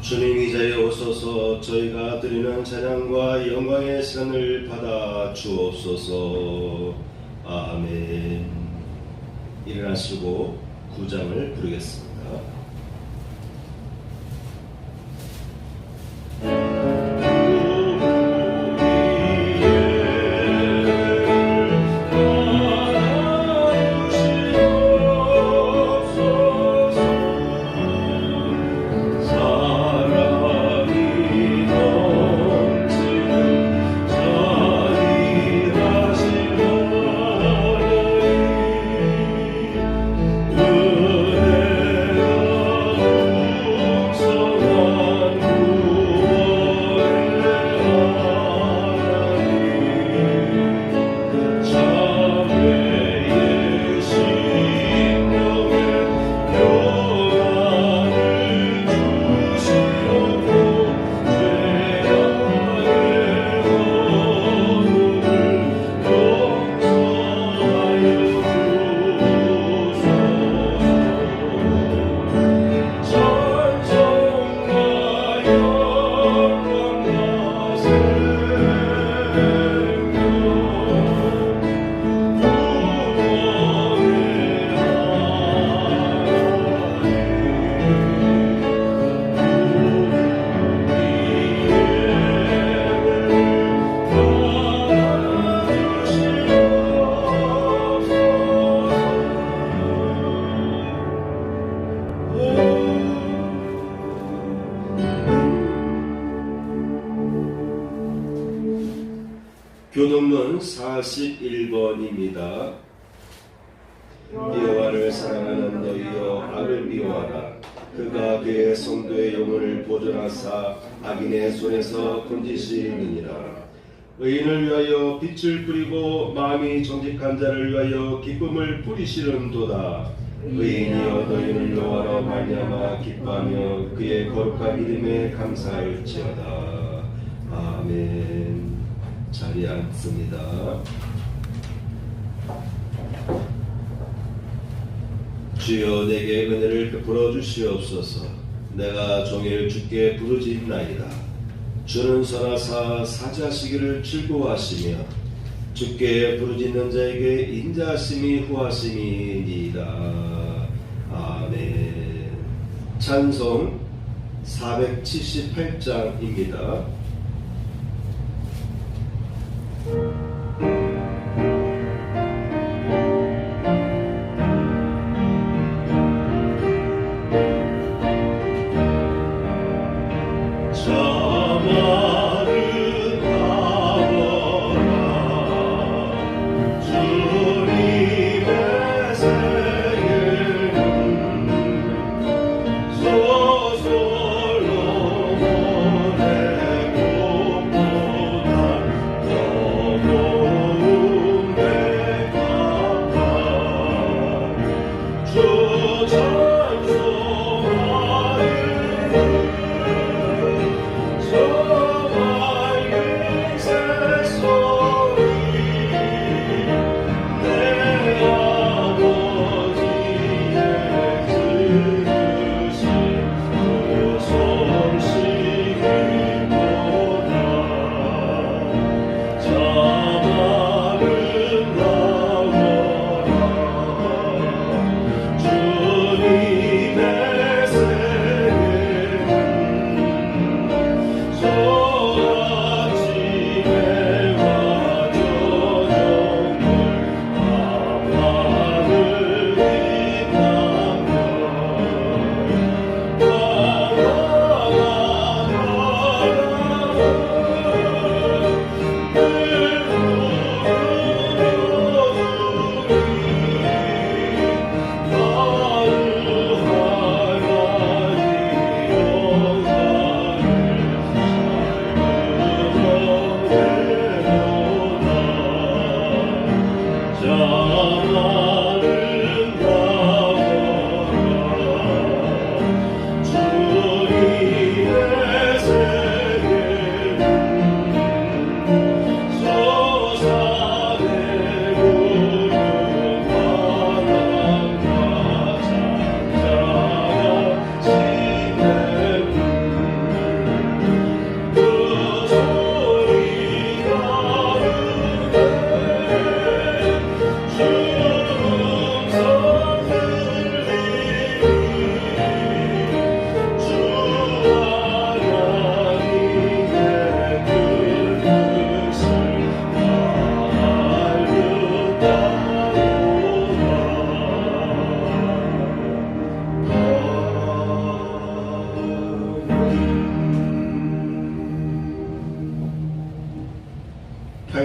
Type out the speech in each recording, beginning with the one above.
주님 이 자리에 오소서. 저희가 드리는 찬양과 영광의 시간을 받아 주옵소서. 아멘. 일어나시고 구장을 부르겠습니다. 교동문 41번입니다. 여호와를 사랑하는 너희여 악을 미워하라. 그가 그의 성도의 영혼을 보존하사 악인의 손에서 건지시느니라. 의인을 위하여 빛을 뿌리고 마음이 정직한 자를 위하여 기쁨을 뿌리시는도다. 의인이여 너희는 여호와로 말미암아 기뻐하며 그의 거룩한 이름에 감사할지어다. 아멘. 자리에 앉습니다. 주여 내게 은혜를 베풀어 주시옵소서. 내가 종일 주께 부르짖나이다. 주는 선하사 사자시기를 즐거워하시며 주께 부르짖는 자에게 인자하심이 후하심이니이다. 아멘. 찬송 478장입니다. 소솔로몬의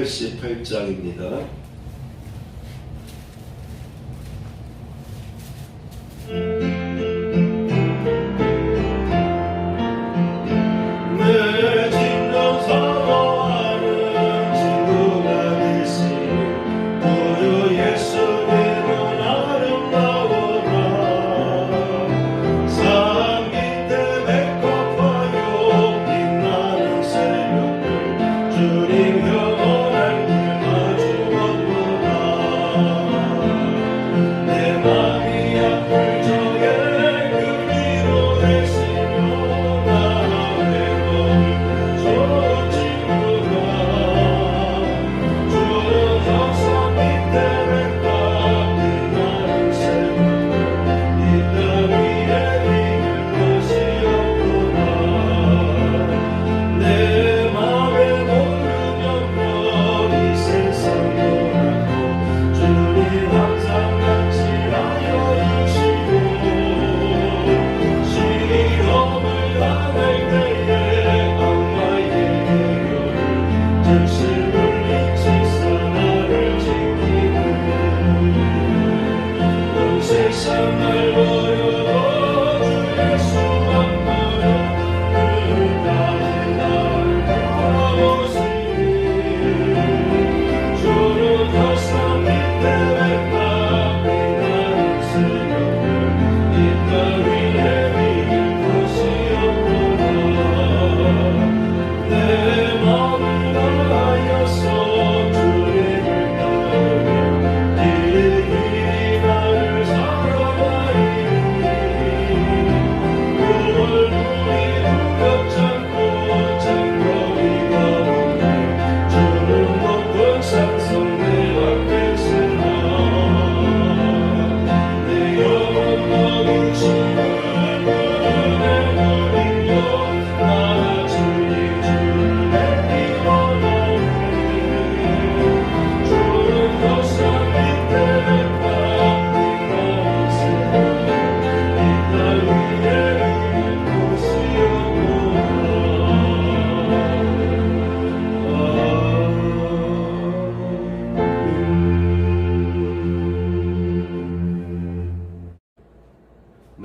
88장입니다.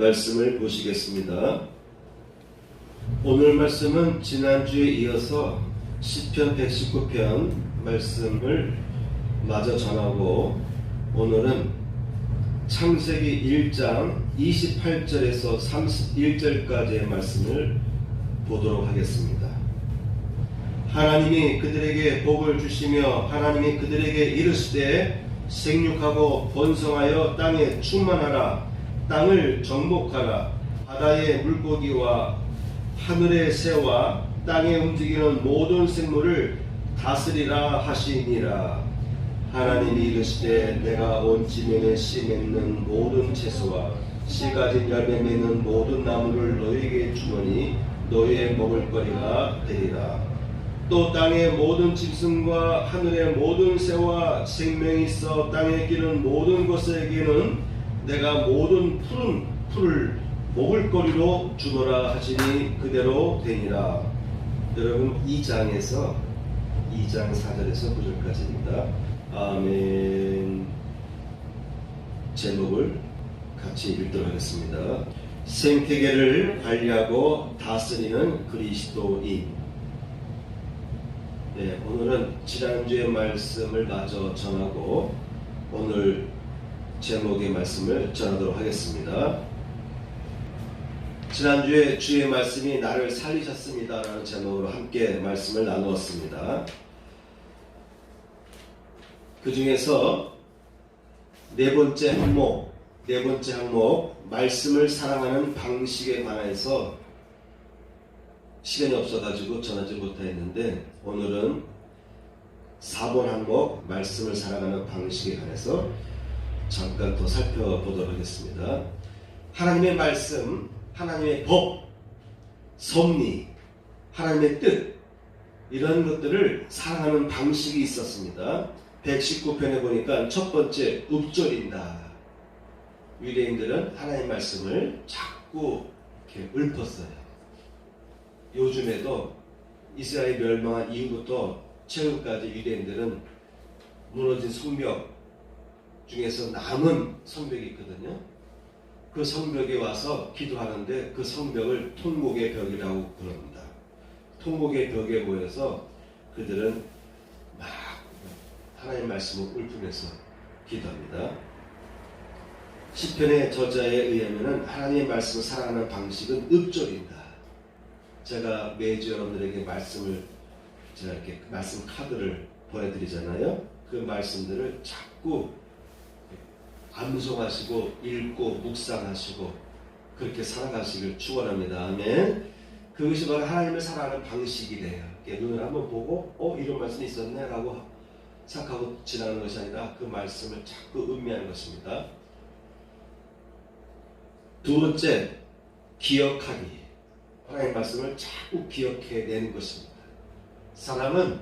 말씀을 보시겠습니다. 오늘 말씀은 지난주에 이어서 시편 119편 말씀을 마저 전하고 오늘은 창세기 1장 28절에서 31절까지의 말씀을 보도록 하겠습니다. 하나님이 그들에게 복을 주시며 하나님이 그들에게 이르시되 생육하고 번성하여 땅에 충만하라. 땅을 정복하라. 바다의 물고기와 하늘의 새와 땅에 움직이는 모든 생물을 다스리라 하시니라. 하나님이 이르시되 내가 온 지면에 씨 맺는 모든 채소와 씨 가진 열매 맺는 모든 나무를 너희에게 주노니 너희의 먹을거리가 되리라. 또 땅의 모든 짐승과 하늘의 모든 새와 생명이 있어 땅에 기는 모든 것에게는 내가 모든 푸른 풀을 먹을거리로 주노라 하시니 그대로 되니라. 여러분 2장 4절에서 9절까지입니다. 아멘. 제목을 같이 읽도록 하겠습니다. 생태계를 관리하고 다스리는 그리스도인. 네, 오늘은 지난주의 말씀을 마저 전하고 오늘 제목의 말씀을 전하도록 하겠습니다. 지난주에 주의 말씀이 나를 살리셨습니다 라는 제목으로 함께 말씀을 나누었습니다. 그 중에서 네 번째 항목 말씀을 사랑하는 방식에 관해서 시간이 없어가지고 전하지 못했는데 오늘은 4번 항목 말씀을 사랑하는 방식에 관해서 잠깐 더 살펴보도록 하겠습니다. 하나님의 말씀, 하나님의 법, 섭리, 하나님의 뜻 이런 것들을 사랑하는 방식이 있었습니다. 119편에 보니까 첫 번째 읊조린다. 유대인들은 하나님 말씀을 자꾸 이렇게 읊었어요. 요즘에도 이스라엘 멸망한 이후부터 최근까지 유대인들은 무너진 성벽 중에서 남은 성벽이 있거든요. 그 성벽에 와서 기도하는데 그 성벽을 통곡의 벽이라고 부릅니다. 통곡의 벽에 모여서 그들은 막 하나님 말씀을 울품해서 기도합니다. 시편의 저자에 의하면 하나님의 말씀을 사랑하는 방식은 읍조리다. 제가 매주 여러분들에게 제가 이렇게 말씀 카드를 보내드리잖아요. 그 말씀들을 자꾸 암송하시고 읽고 묵상하시고 그렇게 살아가시길 축원합니다. 아멘. 그것이 바로 하나님을 사랑하는 방식이래요. 눈을 한번 보고 이런 말씀이 있었네 라고 생각하고 지나가는 것이 아니라 그 말씀을 자꾸 음미하는 것입니다. 두 번째, 기억하기. 하나님의 말씀을 자꾸 기억해내는 것입니다. 사람은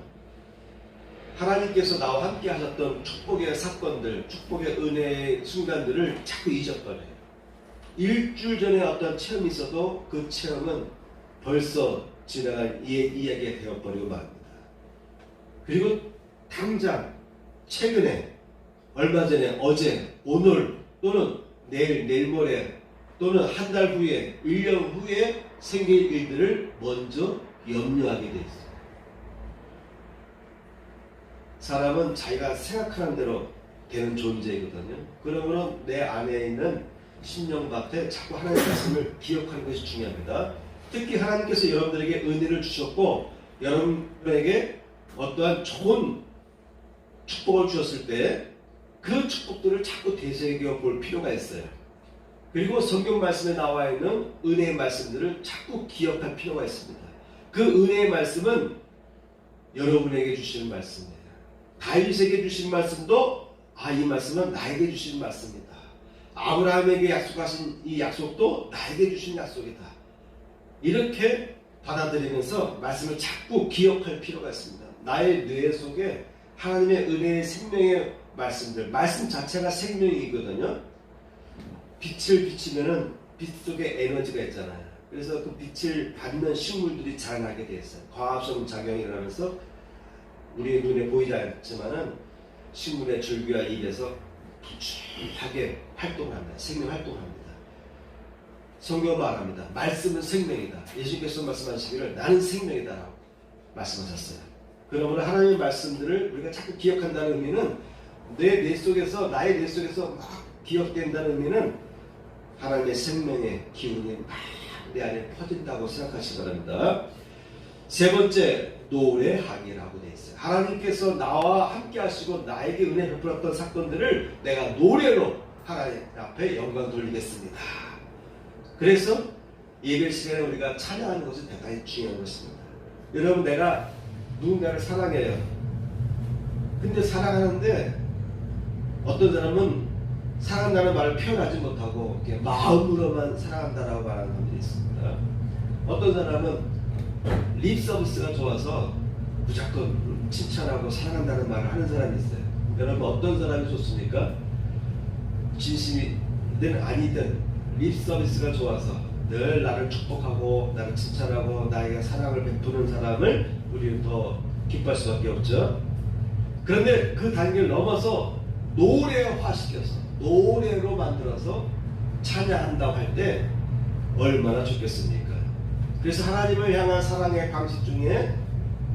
하나님께서 나와 함께 하셨던 축복의 사건들, 축복의 은혜의 순간들을 자꾸 잊어버려요. 일주일 전에 어떤 체험이 있어도 그 체험은 벌써 지나간 이야기가 되어버리고 말입니다. 그리고 당장 최근에 얼마 전에 어제 오늘 또는 내일 모레 또는 한 달 후에 1년 후에 생길 일들을 먼저 염려하게 돼 있어요. 사람은 자기가 생각하는 대로 되는 존재이거든요. 그러므로 내 안에 있는 심령밭에 자꾸 하나님의 말씀을 기억하는 것이 중요합니다. 특히 하나님께서 여러분들에게 은혜를 주셨고 여러분에게 어떠한 좋은 축복을 주셨을 때 그 축복들을 자꾸 되새겨 볼 필요가 있어요. 그리고 성경 말씀에 나와 있는 은혜의 말씀들을 자꾸 기억할 필요가 있습니다. 그 은혜의 말씀은 여러분에게 주시는 말씀이에요. 다윗에게 주신 말씀도 이 말씀은 나에게 주신 말씀이다. 아브라함에게 약속하신 이 약속도 나에게 주신 약속이다. 이렇게 받아들이면서 말씀을 자꾸 기억할 필요가 있습니다. 나의 뇌 속에 하나님의 은혜의 생명의 말씀들, 말씀 자체가 생명이거든요. 빛을 비치면은 빛 속에 에너지가 있잖아요. 그래서 그 빛을 받는 식물들이 자라나게 되어 있어요. 과합성 작용이 일어나면서 우리의 눈에 보이지 않지만은 식물의 줄기와 잎에서 부지하게 활동을 합니다. 생명 활동을 합니다. 성경 말합니다. 말씀은 생명이다. 예수님께서 말씀하시기를 나는 생명이다라고 말씀하셨어요. 그러므로 하나님의 말씀들을 우리가 자꾸 기억한다는 의미는 나의 뇌 속에서 막 기억된다는 의미는 하나님의 생명의 기운이 막 내 안에 퍼진다고 생각하시기 바랍니다. 세 번째, 노래하기라고 되어 있어요. 하나님께서 나와 함께 하시고 나에게 은혜 베풀었던 사건들을 내가 노래로 하나님 앞에 영광 돌리겠습니다. 그래서 예배 시간에 우리가 찬양하는 것은 대단히 중요한 것입니다. 여러분, 내가 누군가를 사랑해요. 근데 사랑하는데 어떤 사람은 사랑한다는 말을 표현하지 못하고 이렇게 마음으로만 사랑한다라고 말하는 사람들이 있습니다. 어떤 사람은 립 서비스가 좋아서 무조건 칭찬하고 사랑한다는 말을 하는 사람이 있어요. 여러분, 어떤 사람이 좋습니까? 진심이든 아니든 립 서비스가 좋아서 늘 나를 축복하고 나를 칭찬하고 나에게 사랑을 베푸는 사람을 우리는 더 기뻐할 수밖에 없죠. 그런데 그 단계를 넘어서 노래화시켜서 노래로 만들어서 찬양한다고 할 때 얼마나 좋겠습니까? 그래서 하나님을 향한 사랑의 방식 중에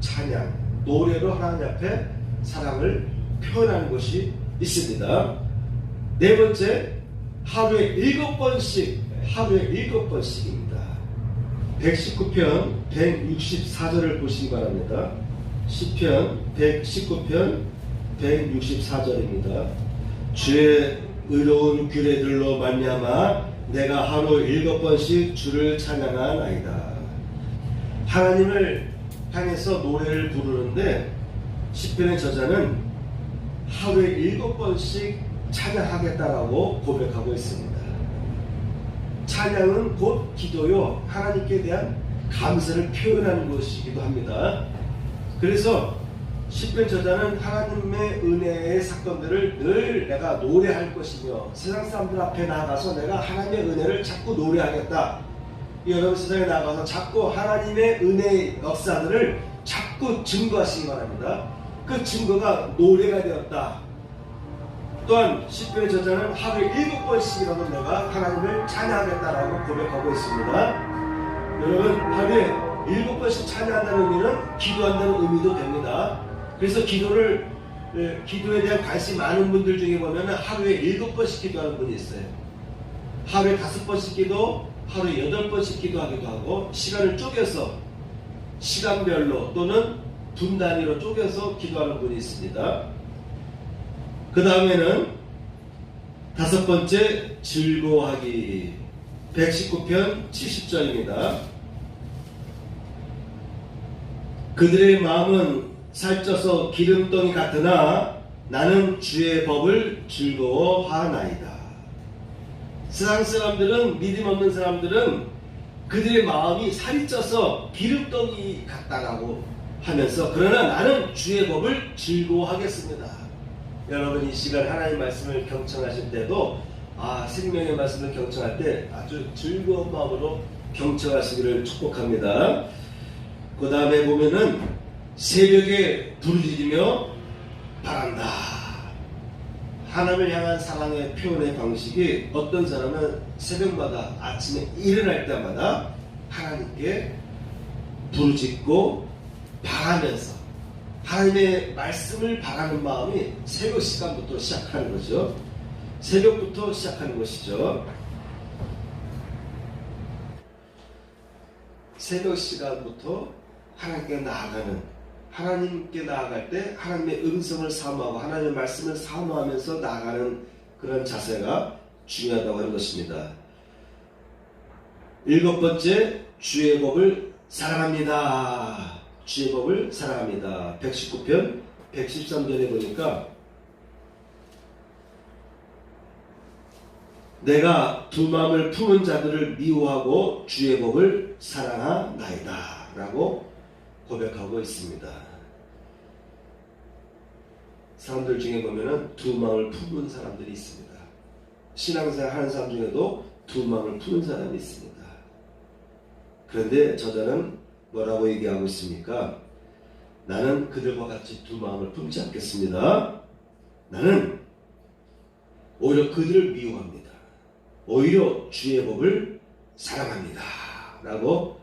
찬양, 노래로 하나님 앞에 사랑을 표현하는 것이 있습니다. 네 번째, 하루에 7번씩입니다. 119편 164절을 보시기 바랍니다. 시편 119편 164절입니다. 주의 의로운 규례들로 말미암아 내가 하루 7번씩 주를 찬양하나이다. 하나님을 향해서 노래를 부르는데 시편의 저자는 하루에 7번씩 찬양하겠다라고 고백하고 있습니다. 찬양은 곧 기도요, 하나님께 대한 감사를 표현하는 것이기도 합니다. 그래서 시편 저자는 하나님의 은혜의 사건들을 늘 내가 노래할 것이며 세상 사람들 앞에 나가서 내가 하나님의 은혜를 자꾸 노래하겠다. 여러분, 세상에 나가서 자꾸 하나님의 은혜의 역사들을 자꾸 증거하시기 바랍니다. 그 증거가 노래가 되었다. 또한 시편의 저자는 하루에 7번씩이라도 내가 하나님을 찬양하겠다라고 고백하고 있습니다. 여러분, 하루에 7번씩 찬양한다는 의미는 기도한다는 의미도 됩니다. 그래서 기도에 대한 관심이 많은 분들 중에 보면 하루에 7번씩 기도하는 분이 있어요. 하루에 5번씩 기도, 하루에 8번씩 기도하기도 하고, 시간을 쪼개서 시간별로 또는 분 단위로 쪼개서 기도하는 분이 있습니다. 그 다음에는 5번째, 즐거워하기. 119편 70절입니다. 그들의 마음은 살쪄서 기름덩이 같으나 나는 주의 법을 즐거워하나이다. 세상 사람들은, 믿음 없는 사람들은 그들의 마음이 살이 쪄서 기름덩이 같다라고 하면서, 그러나 나는 주의 법을 즐거워하겠습니다. 여러분, 이 시간 하나님 말씀을 경청하실 때도 생명의 말씀을 경청할 때 아주 즐거운 마음으로 경청하시기를 축복합니다. 그 다음에 보면은 새벽에 부르짖으며 바란다. 하나님을 향한 사랑의 표현의 방식이, 어떤 사람은 새벽마다 아침에 일어날 때마다 하나님께 부르짖고 바라면서 하나님의 말씀을 바라는 마음이 새벽 시간부터 시작하는 거죠. 새벽부터 시작하는 것이죠. 새벽 시간부터 하나님께 나아갈 때 하나님의 음성을 사모하고 하나님의 말씀을 사모하면서 나아가는 그런 자세가 중요하다고 하는 것입니다. 7번째, 주의 법을 사랑합니다. 주의 법을 사랑합니다. 119편 113절에 보니까 내가 두 마음을 품은 자들을 미워하고 주의 법을 사랑하나이다 라고 고백하고 있습니다. 사람들 중에 보면은 두 마음을 품은 사람들이 있습니다. 신앙생활 하는 사람 중에도 두 마음을 품은 사람이 있습니다. 그런데 저자는 뭐라고 얘기하고 있습니까? 나는 그들과 같이 두 마음을 품지 않겠습니다. 나는 오히려 그들을 미워합니다. 오히려 주의 법을 사랑합니다 라고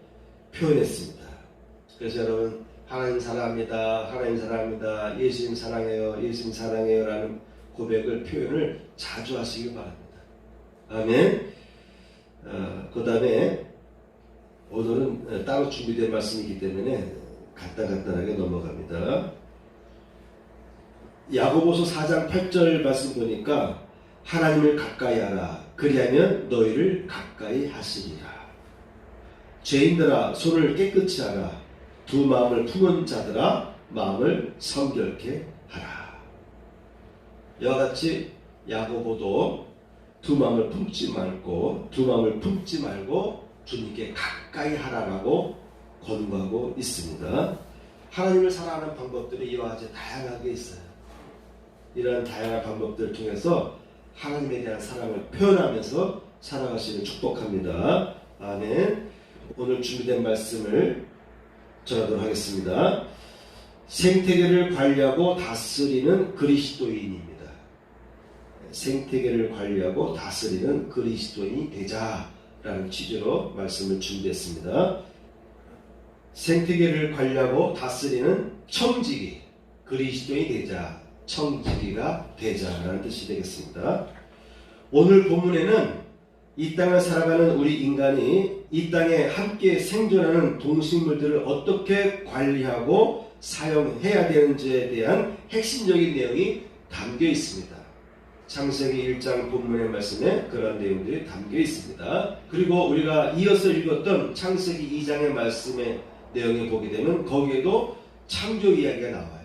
표현했습니다. 그래서 여러분, 하나님 사랑합니다, 하나님 사랑합니다, 예수님 사랑해요, 예수님 사랑해요 라는 고백을, 표현을 자주 하시길 바랍니다. 아멘. 그 다음에 오늘은 따로 준비된 말씀이기 때문에 간단하게 넘어갑니다. 야고보서 4장 8절 말씀 보니까 하나님을 가까이 하라, 그리하면 너희를 가까이 하시리라. 죄인들아, 손을 깨끗이 하라. 두 마음을 품은 자들아, 마음을 성결케 하라. 이와 같이 야고보도 두 마음을 품지 말고 주님께 가까이 하라라고 권고하고 있습니다. 하나님을 사랑하는 방법들이 이와 같이 다양하게 있어요. 이러한 다양한 방법들을 통해서 하나님에 대한 사랑을 표현하면서 살아가시는 축복합니다. 아멘. 오늘 준비된 말씀을 전하도록 하겠습니다. 생태계를 관리하고 다스리는 그리스도인입니다. 생태계를 관리하고 다스리는 그리스도인이 되자라는 취지로 말씀을 준비했습니다. 생태계를 관리하고 다스리는 청지기, 그리스도인이 되자, 청지기가 되자라는 뜻이 되겠습니다. 오늘 본문에는 이 땅을 살아가는 우리 인간이 이 땅에 함께 생존하는 동식물들을 어떻게 관리하고 사용해야 되는지에 대한 핵심적인 내용이 담겨 있습니다. 창세기 1장 본문의 말씀에 그런 내용들이 담겨 있습니다. 그리고 우리가 이어서 읽었던 창세기 2장의 말씀의 내용을 보게 되면 거기에도 창조 이야기가 나와요.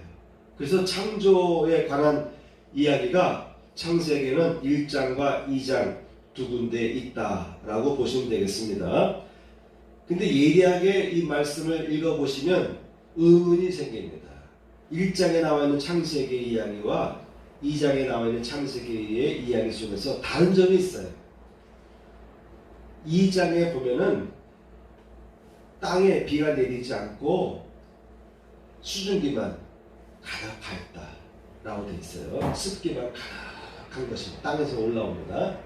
그래서 창조에 관한 이야기가 창세기에는 1장과 2장 두 군데에 있다라고 보시면 되겠습니다. 근데 예리하게 이 말씀을 읽어보시면 의문이 생깁니다. 1장에 나와 있는 창세기의 이야기와 2장에 나와 있는 창세기의 이야기 속에서 다른 점이 있어요. 2장에 보면은 땅에 비가 내리지 않고 수증기만 가득하였다라고 되어 있어요. 습기만 가득한 것이 땅에서 올라옵니다.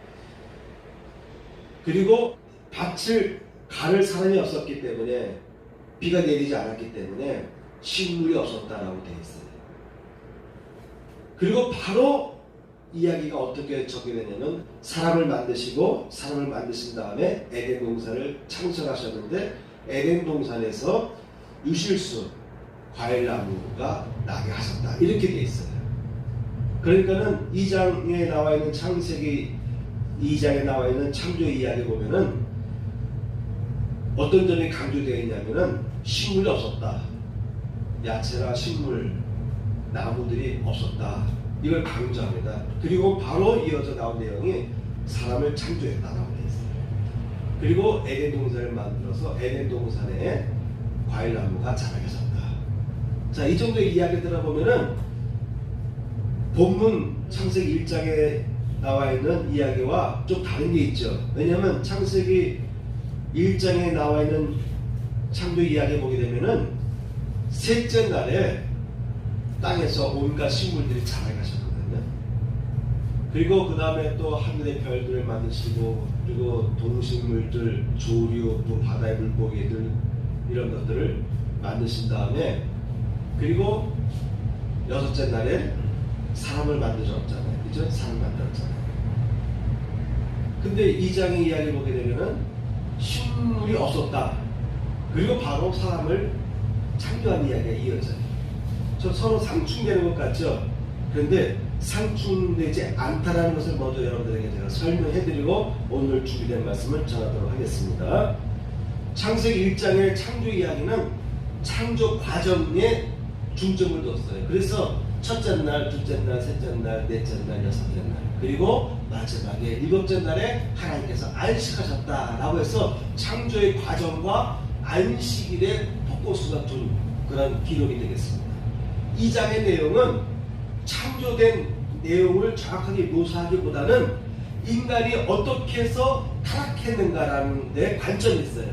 그리고 밭을 가를 사람이 없었기 때문에 비가 내리지 않았기 때문에 식물이 없었다라고 되어 있어요. 그리고 바로 이야기가 어떻게 적용되냐면 사람을 만드시고 사람을 만드신 다음에 에덴 동산을 창설하셨는데 에덴 동산에서 유실수 과일나무가 나게 하셨다 이렇게 되어 있어요. 그러니까는 2장에 나와 있는 창세기 2장에 나와 있는 창조 이야기 보면은 어떤 점이 강조되어 있냐면은 식물이 없었다. 야채나 식물, 나무들이 없었다. 이걸 강조합니다. 그리고 바로 이어져 나온 내용이 사람을 창조했다라고 되어 있어요. 그리고 에덴 동산을 만들어서 에덴 동산에 과일나무가 자라겠었다. 자, 이 정도의 이야기 들어보면은 본문 창세기 1장에 나와 있는 이야기와 좀 다른 게 있죠. 왜냐하면 창세기 1장에 나와 있는 창조 이야기 보게 되면은 셋째 날에 땅에서 온갖 식물들이 자라가셨거든요. 그리고 그 다음에 또 하늘의 별들을 만드시고 그리고 동식물들, 조류, 또 바다의 물고기들 이런 것들을 만드신 다음에 그리고 여섯째 날에 사람을 만드셨잖아요. 그죠? 사람 만들었잖아요. 근데 2장의 이야기 보게 되면은 식물이 없었다. 그리고 바로 사람을 창조한 이야기가 이어져요. 서로 상충되는 것 같죠? 그런데 상충되지 않다라는 것을 먼저 여러분들에게 제가 설명해드리고 오늘 준비된 말씀을 전하도록 하겠습니다. 창세기 1장의 창조 이야기는 창조 과정에 중점을 뒀어요. 그래서 첫째 날, 둘째 날, 셋째 날, 넷째 날, 여섯째 날 그리고 마지막에 일곱째 날에 하나님께서 안식하셨다라고 해서 창조의 과정과 안식일의 포커스가 둔 그런 기록이 되겠습니다. 2장의 내용은 창조된 내용을 정확하게 묘사하기보다는 인간이 어떻게 해서 타락했는가라는 데 관점이 있어요.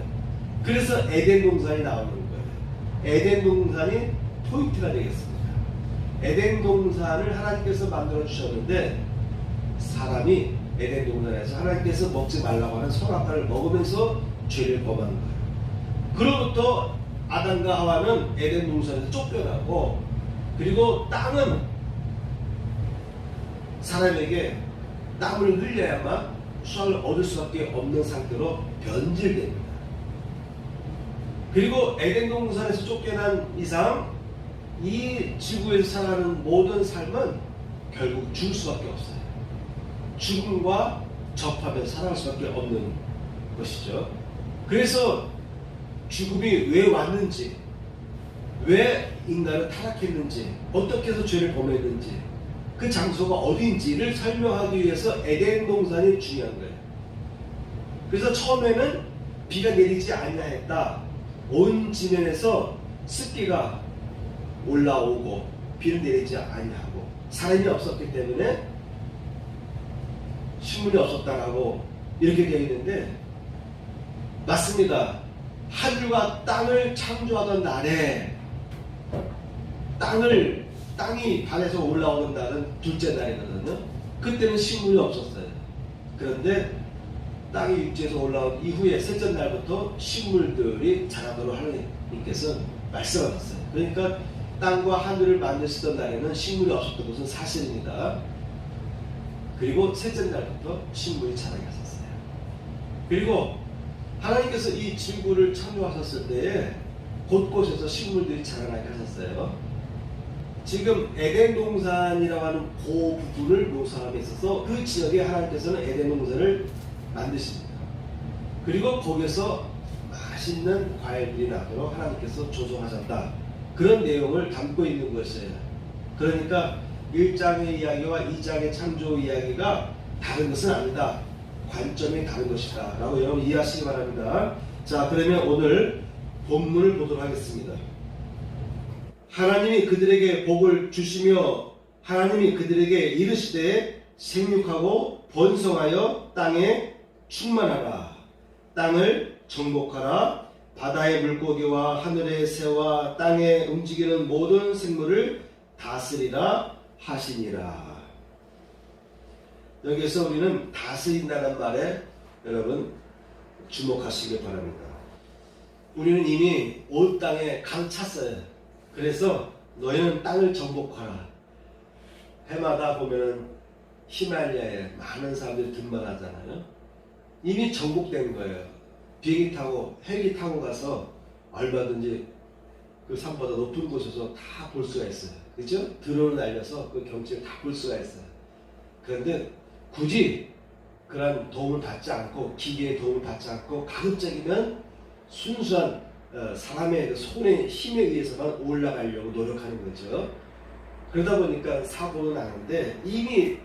그래서 에덴 동산이 나오는 거예요. 에덴 동산이 포인트가 되겠습니다. 에덴 동산을 하나님께서 만들어 주셨는데 사람이 에덴 동산에서 하나님께서 먹지 말라고 하는 선악과를 먹으면서 죄를 범한 거예요. 그로부터 아담과 하와는 에덴 동산에서 쫓겨나고 그리고 땅은 사람에게 땀을 흘려야만 수확을 얻을 수밖에 없는 상태로 변질됩니다. 그리고 에덴 동산에서 쫓겨난 이상 이 지구에서 살아가는 모든 삶은 결국 죽을 수밖에 없어요. 죽음과 접하면서 살아갈 수밖에 없는 것이죠. 그래서 죽음이 왜 왔는지, 왜 인간은 타락했는지, 어떻게 해서 죄를 범했는지, 그 장소가 어딘지를 설명하기 위해서 에덴 동산이 중요한 거예요. 그래서 처음에는 비가 내리지 아니하였다. 온 지면에서 습기가 올라오고 비를 내리지 아니하고 사람이 없었기 때문에 식물이 없었다라고 이렇게 되어 있는데 맞습니다. 하늘과 땅을 창조하던 날에 땅이 반에서 올라오는 날은 둘째 날이거든요. 그때는 식물이 없었어요. 그런데 땅이 육지에서 올라온 이후에 셋째 날부터 식물들이 자라도록 하나님께서 말씀하셨어요. 그러니까 땅과 하늘을 만드시던 날에는 식물이 없었던 것은 사실입니다. 그리고 셋째 날부터 식물이 자라게 하셨어요. 그리고 하나님께서 이 지구를 창조하셨을 때에 곳곳에서 식물들이 자라나게 하셨어요. 지금 에덴 동산이라고 하는 그 부분을 묘사함에 있어서 그 지역에 하나님께서는 에덴 동산을 만드십니다. 그리고 거기서 맛있는 과일들이 나도록 하나님께서 조성하셨다. 그런 내용을 담고 있는 것이에요. 그러니까 1장의 이야기와 2장의 창조 이야기가 다른 것은 아니다. 관점이 다른 것이다. 라고 여러분 이해하시기 바랍니다. 자, 그러면 오늘 본문을 보도록 하겠습니다. 하나님이 그들에게 복을 주시며 하나님이 그들에게 이르시되 생육하고 번성하여 땅에 충만하라. 땅을 정복하라. 바다의 물고기와 하늘의 새와 땅에 움직이는 모든 생물을 다스리라 하시니라. 여기서 우리는 다스린다는 말에 여러분 주목하시기 바랍니다. 우리는 이미 온 땅에 가득 찼어요. 그래서 너희는 땅을 정복하라. 해마다 보면 히말라야에 많은 사람들이 등반하잖아요. 이미 정복된 거예요. 비행기 타고 헬기 타고 가서 얼마든지 그 산보다 높은 곳에서 다 볼 수가 있어요. 그죠? 드론을 날려서 그 경치를 다 볼 수가 있어요. 그런데 굳이 그런 도움을 받지 않고 기계의 도움을 받지 않고 가급적이면 순수한 사람의 그 손의 힘에 의해서만 올라가려고 노력하는 거죠. 그러다 보니까 사고는 나는데 이미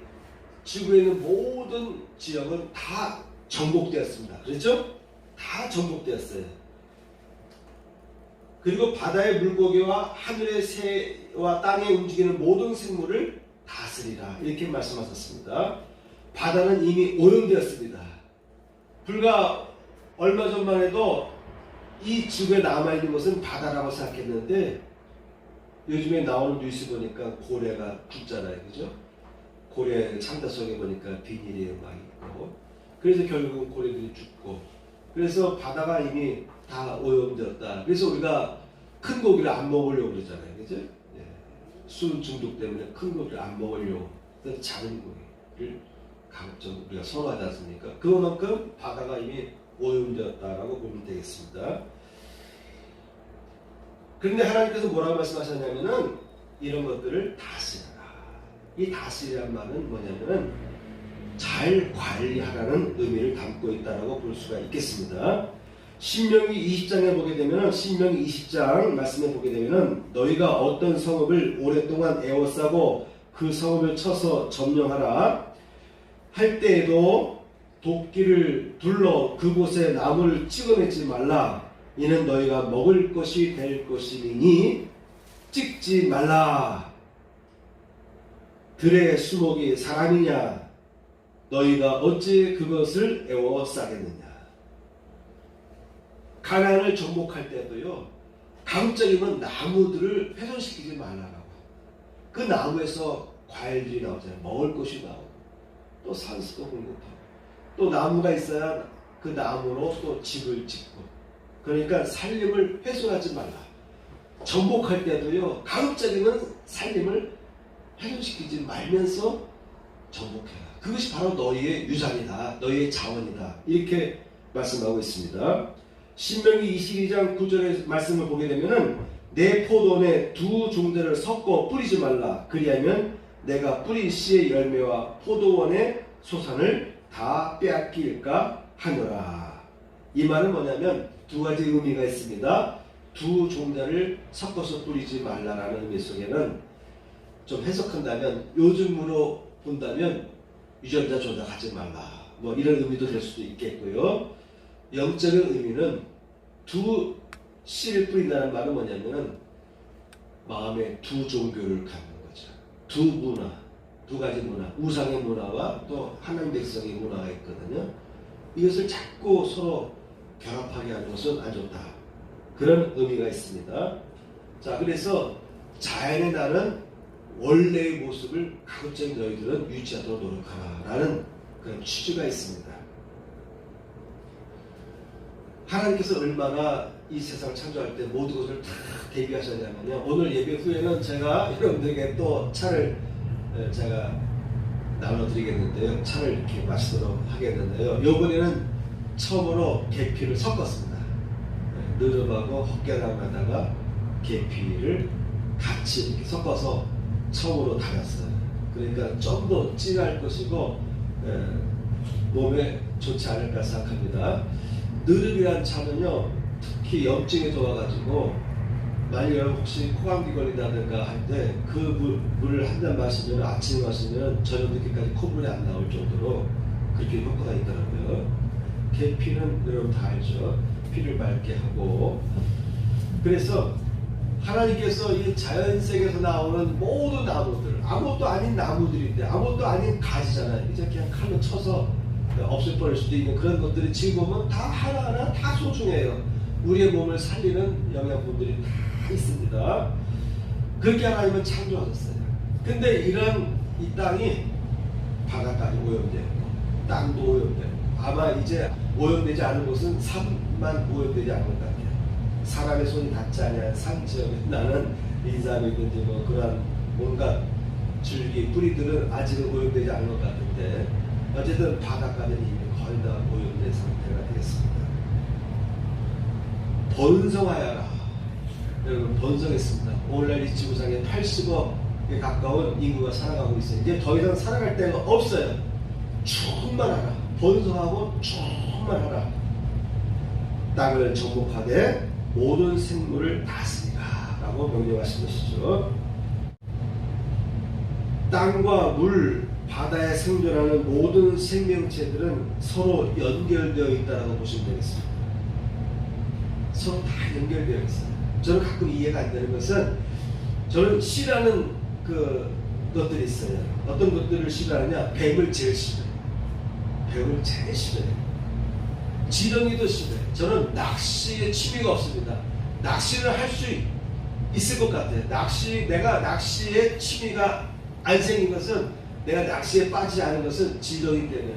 지구에 있는 모든 지역은 다 정복되었습니다. 그렇죠? 다 정복되었어요. 그리고 바다의 물고기와 하늘의 새와 땅에 움직이는 모든 생물을 다스리라 이렇게 말씀하셨습니다. 바다는 이미 오염되었습니다. 불과 얼마 전만 해도 이 지구에 남아있는 것은 바다라고 생각했는데 요즘에 나오는 뉴스 보니까 고래가 죽잖아요. 그죠? 고래 창자 속에 보니까 비닐이 막 있고 그래서 결국은 고래들이 죽고 그래서 바다가 이미 다 오염되었다. 그래서 우리가 큰 고기를 안 먹으려고 그러잖아요. 그죠? 예. 술 중독 때문에 큰 고기를 안 먹으려고 그래서 작은 고기를 가급적 우리가 선호하지 않습니까? 그만큼 바다가 이미 오염되었다라고 보면 되겠습니다. 그런데 하나님께서 뭐라고 말씀하셨냐면은 이런 것들을 다스려라. 이 다스리란 말은 뭐냐면은 잘 관리하라는 의미를 담고 있다라고 볼 수가 있겠습니다. 신명기 20장에 보게 되면은 신명기 20장 말씀에 보게 되면은 너희가 어떤 성읍을 오랫동안 에워싸고 그 성읍을 쳐서 점령하라 할 때에도 도끼를 둘러 그곳에 나무를 찍어내지 말라. 이는 너희가 먹을 것이 될 것이니 찍지 말라. 들의 수목이 사람이냐? 너희가 어찌 그것을 에워싸겠느냐? 가나안을 정복할 때도요. 강적이면 나무들을 훼손시키지 말라라고. 그 나무에서 과일들이 나오잖아요. 먹을 것이 나오고 또 산소도 공급하고 또 나무가 있어야 그 나무로 또 집을 짓고 그러니까 살림을 훼손하지 말라. 정복할 때도요. 가급적이면 살림을 훼손시키지 말면서 정복해라. 그것이 바로 너희의 유산이다. 너희의 자원이다. 이렇게 말씀하고 있습니다. 신명기 22장 9절의 말씀을 보게 되면은 내 포도원에 두 종자를 섞어 뿌리지 말라. 그리하면 내가 뿌린 씨의 열매와 포도원의 소산을 다 빼앗길까 하노라. 이 말은 뭐냐면 두 가지 의미가 있습니다. 두 종자를 섞어서 뿌리지 말라라는 의미 속에는 좀 해석한다면 요즘으로 본다면 유전자 조작하지 말라. 뭐 이런 의미도 될 수도 있겠고요. 영적인 의미는 두 씨를 뿌린다는 말은 뭐냐면 마음에 두 종교를 갖는 거죠. 두 문화, 두 가지 문화, 우상의 문화와 또 하나님 백성의 문화가 있거든요. 이것을 자꾸 서로 결합하게 하는 것은 안 좋다. 그런 의미가 있습니다. 자, 그래서 자연의 나는 원래의 모습을 가급적 너희들은 유지하도록 노력하라 라는 그런 취지가 있습니다. 하나님께서 얼마나 이 세상을 창조할 때 모든 것을 다 대비하셨냐면요. 오늘 예배 후에는 제가 여러분들에게 또 차를 제가 나눠드리겠는데요. 차를 이렇게 마시도록 하겠는데요. 이번에는 처음으로 계피를 섞었습니다. 느릅하고 헛개나무에다가 계피를 같이 이렇게 섞어서 처음으로 달았어요. 그러니까 좀 더 진할 것이고 몸에 좋지 않을까 생각합니다. 느릅이란 차는요, 특히 염증이 좋아가지고 만약 여러분 혹시 코감기 걸린다든가 할 때 그 물을 한 잔 마시면 아침에 마시면 저녁 늦게까지 콧물이 안 나올 정도로 그렇게 효과가 있더라고요. 계피는 여러분 다 알죠. 피를 맑게 하고. 그래서 하나님께서 이 자연세계에서 나오는 모든 나무들, 아무것도 아닌 나무들인데 아무것도 아닌 가지잖아요. 이제 그냥 칼로 쳐서 없애버릴 수도 있는 그런 것들이 지금 보면 다 하나하나 다 소중해요. 우리의 몸을 살리는 영양분들이 다 있습니다. 그렇게 하나님은 창조하셨어요. 근데 이런 이 땅이 바다까지 오염되고 땅도 오염되고 아마 이제 오염되지 않은 곳은 산만 오염되지 않은 것 같아요. 사람의 손이 닿지 않은 산 지역에 나는 인삼이든지 뭐 그런 뭔가 줄기 뿌리들은 아직은 오염되지 않은 것 같은데 어쨌든 바다까지는 이미 거의 다 오염된 상태가 되겠습니다. 번성하여라. 여러분 번성했습니다. 오늘날 이 지구상에 80억에 가까운 인구가 살아가고 있어요. 이제 더 이상 살아갈 데가 없어요. 충만하라. 번성하고 충만하라. 땅을 정복하되 모든 생물을 다스리라 라고 명령하신 것이죠. 땅과 물, 바다에 생존하는 모든 생명체들은 서로 연결되어 있다고 보시면 되겠습니다. 서로 다 연결되어 있어요. 저는 가끔 이해가 안 되는 것은 저는 싫어하는 것들이 있어요. 어떤 것들을 싫어하느냐? 뱀을 제일 싫어해요. 뱀을 제일 싫어해요. 지렁이도 싫어해요. 저는 낚시에 취미가 없습니다. 낚시를 할 수 있을 것 같아요. 내가 낚시에 취미가 안 생긴 것은 내가 낚시에 빠지지 않은 것은 지렁이 때문에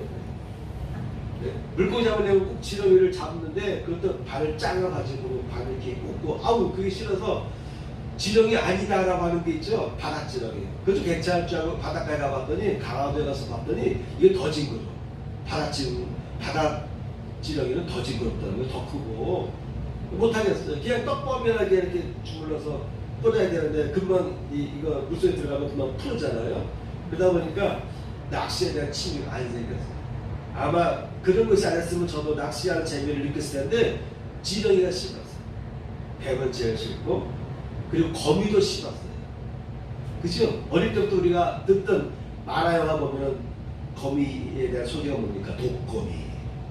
네. 물고기 잡으려고 꼭 지렁이를 잡는데 그것도 발을 잘라가지고 발을 이렇게 꽂고 아우 그게 싫어서 지렁이 아니다라고 하는 게 있죠. 바닷지렁이. 그것도 괜찮을 줄 알고 바닷가에 가봤더니 강화도에 가서 봤더니 이게 더 징그러워. 바닷지렁이는 더 징그럽더라고요. 더 크고 못하겠어요. 그냥 떡밥이라게 이렇게 주물러서 꽂아야 되는데 금방 이거 물속에 들어가면 금방 풀어잖아요. 그러다 보니까 낚시에 대한 취미가 안 생겼어요. 아마 그런 것이 아니었으면 저도 낚시하는 재미를 느꼈을 텐데 지렁이가 싫었어요. 뱀은 제일 싫고 그리고 거미도 싫었어요. 그죠? 어릴 때부터 우리가 듣던 만화 영화 보면 거미에 대한 소리가 뭡니까? 독거미.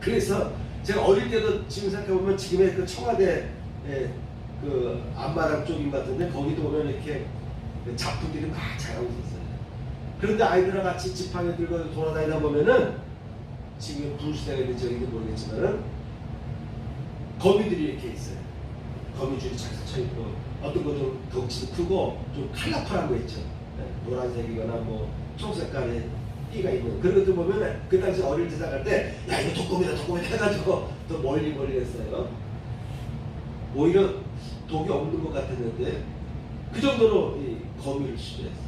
그래서 제가 어릴 때도 지금 생각해보면 지금의 그 청와대 그 앞마당 쪽인 것 같은데 거기도 보면 이렇게 잡부들이 막 자라고 있었어요. 그런데 아이들과 같이 지팡이 들고 돌아다니다 보면은 지금 분수대가 있는지 어딘지 모르겠지만은 거미들이 이렇게 있어요. 거미줄이 잘 서쳐있고 어떤 거 좀 덩치도 크고 좀 컬러풀한 거 있죠. 노란색이거나 뭐 초색깔의 띠가 있는 그런 것들 보면 그 당시 어릴 때 생각할 때 야 이거 독거미다 해가지고 더 멀리 했어요. 오히려 독이 없는 것 같았는데 그 정도로 이 거미를 싫어했어요.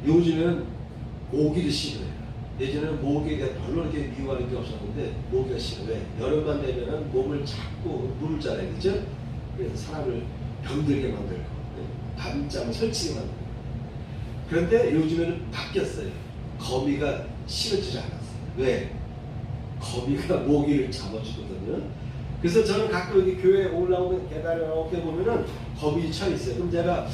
요즘은 모기를 싫어해요. 예전에는 모기에 대해 별로 이렇게 미워하는 게 없었는데 모기가 싫어해. 여름만 되면은 몸을 자꾸 물잖아요. 그죠? 그래서 사람을 병들게 만들고 밤잠을 설치게 만들고 그런데 요즘에는 바뀌었어요. 거미가 싫어지지 않았어요. 왜? 거미가 모기를 잡아주거든요. 그래서 저는 가끔 여기 교회에 올라오는 계단에 이렇게 보면은 거미줄이 쳐 있어요. 그럼 제가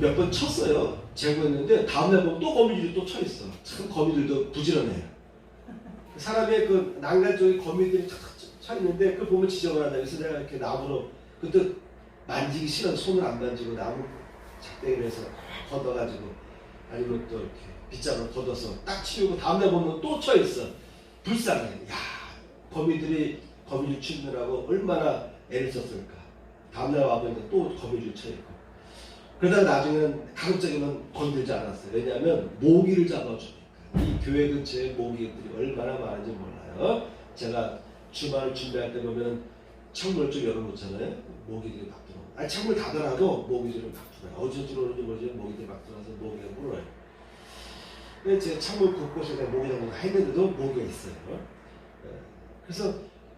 몇 번 쳤어요. 제거했는데 다음날 보면 또 거미줄이 또 쳐 있어. 참 거미들도 부지런해요. 사람의 그 난간 쪽에 거미들이 쳐 있는데 그걸 보면 지저분하다. 그래서 내가 이렇게 나무로 그때 만지기 싫어서 손을 안 만지고 나무 작대기를 해서 걷어가지고 아니면 또 이렇게 빗자루로 걷어서 딱 치우고 다음날 보면 또 쳐 있어. 불쌍해. 야 거미들이 거미줄 치느라고 얼마나 애를 썼을까. 다음날 와보니까 또 거미줄 쳐있고. 그러다가 나중에는 가급적이면 건들지 않았어요. 왜냐하면 모기를 잡아주니까. 이 교회 근처에 모기들이 얼마나 많은지 몰라요. 제가 주말 준비할 때 보면 창문을 좀 열어놓잖아요. 모기들이 막 들어와요. 아니 창문 닫아놔도 모기들이 막 들어와요. 어디서 들어오는지 모르지만 모기들이 막 들어와서 모기가 물어요. 근데 제가 창문 곳곳에 모기 잡는 거 했는데도 모기가 있어요. 그래서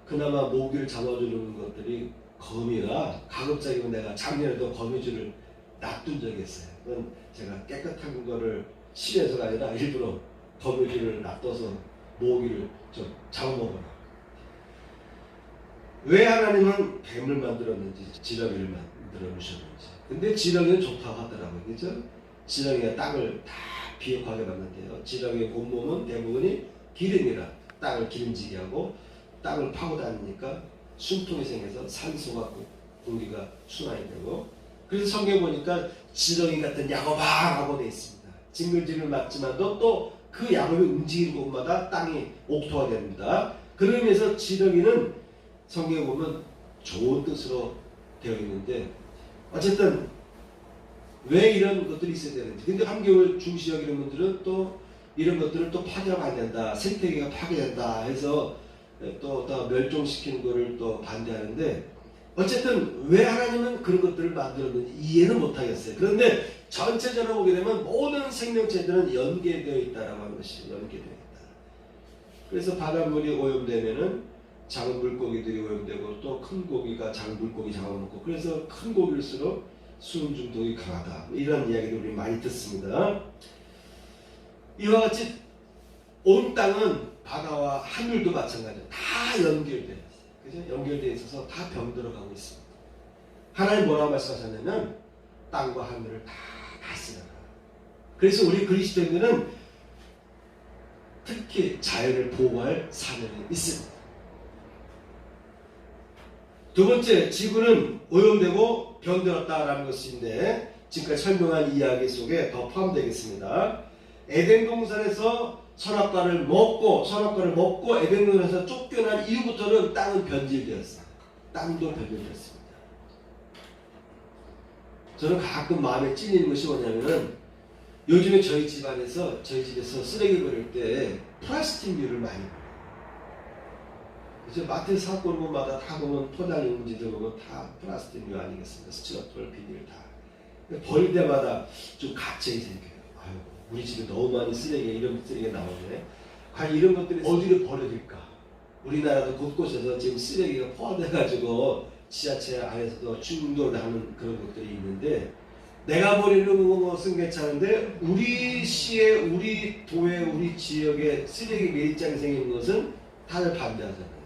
그나마 모기를 잡아주는 것들이 거미라 가급적이면 내가 작년에도 거미줄을 놔둔 적이 있어요. 그건 제가 깨끗한 거를 싫어해서가 아니라 일부러 거미줄을 놔둬서 모기를 좀 잡아먹어라. 왜 하나님은 뱀을 만들었는지 지렁이를 만들어 주셨는지. 근데 지렁이는 좋다고 하더라고요. 그죠? 지렁이가 땅을 다 비옥하게 만든대요. 지렁이의 온몸은 대부분이 기름이라 땅을 기름지게 하고 땅을 파고 다니니까 숨통이 생겨서 산소가 공기가 순환이 되고 그래서 성경에 보니까 지렁이 같은 야고방하고 되어 있습니다. 징글징글 맞지만도 또 그 야곱이 움직이는 곳마다 땅이 옥토가 됩니다. 그러면서 지렁이는 성경에 보면 좋은 뜻으로 되어 있는데 어쨌든 왜 이런 것들이 있어야 되는지. 근데 환경을 중시 여기는 분들은 또 이런 것들을 또 파괴하면 안 된다. 생태계가 파괴된다 해서 또 멸종시키는 것을 또 반대하는데 어쨌든 왜 하나님은 그런 것들을 만들었는지 이해는 못하겠어요. 그런데 전체적으로 보게 되면 모든 생명체들은 연계되어 있다라고 하는 것이 연계되어 있다. 그래서 바닷물이 오염되면은 작은 물고기들이 오염되고 또 큰 고기가 작은 물고기 잡아먹고 그래서 큰 고기일수록 수은 중독이 강하다. 이런 이야기를 우리 많이 듣습니다. 이와 같이 온 땅은 바다와 하늘도 마찬가지예요. 다 연결되어 있어요. 그죠? 연결되어 있어서 다 병들어 가고 있습니다. 하나님 뭐라고 말씀하셨냐면 땅과 하늘을 다 다스려라. 그래서 우리 그리스도인들은 특히 자연을 보호할 사명이 있습니다. 두 번째, 지구는 오염되고 병들었다라는 것인데 지금까지 설명한 이야기 속에 더 포함되겠습니다. 에덴 동산에서 선악과를 먹고 에덴 동산에서 쫓겨난 이후부터는 땅은 변질되었어요. 땅도 변질되었습니다. 저는 가끔 마음에 찔리는 것이 뭐냐면은 요즘에 저희 집에서 쓰레기 버릴 때 플라스틱류를 많이 버려요. 그래서 마트에서 사고 오는 곳마다 다 보면 포장 용지들 보면 다 플라스틱류 아니겠습니까? 스티로폴, 비닐 다. 버릴 때마다 좀 갑자기 생겨요. 아유, 우리 집에 너무 많이 이런 쓰레기가 나오네. 과연 이런 것들이 어디로 버려질까? 우리나라도 곳곳에서 지금 쓰레기가 포함돼가지고 지하철 안에서도 충돌을 하는 그런 것들이 있는데 내가 버리는 것은 괜찮은데 우리 시에, 우리 도에, 우리 지역에 쓰레기 매립장이 생기는 것은 다들 반대하잖아요.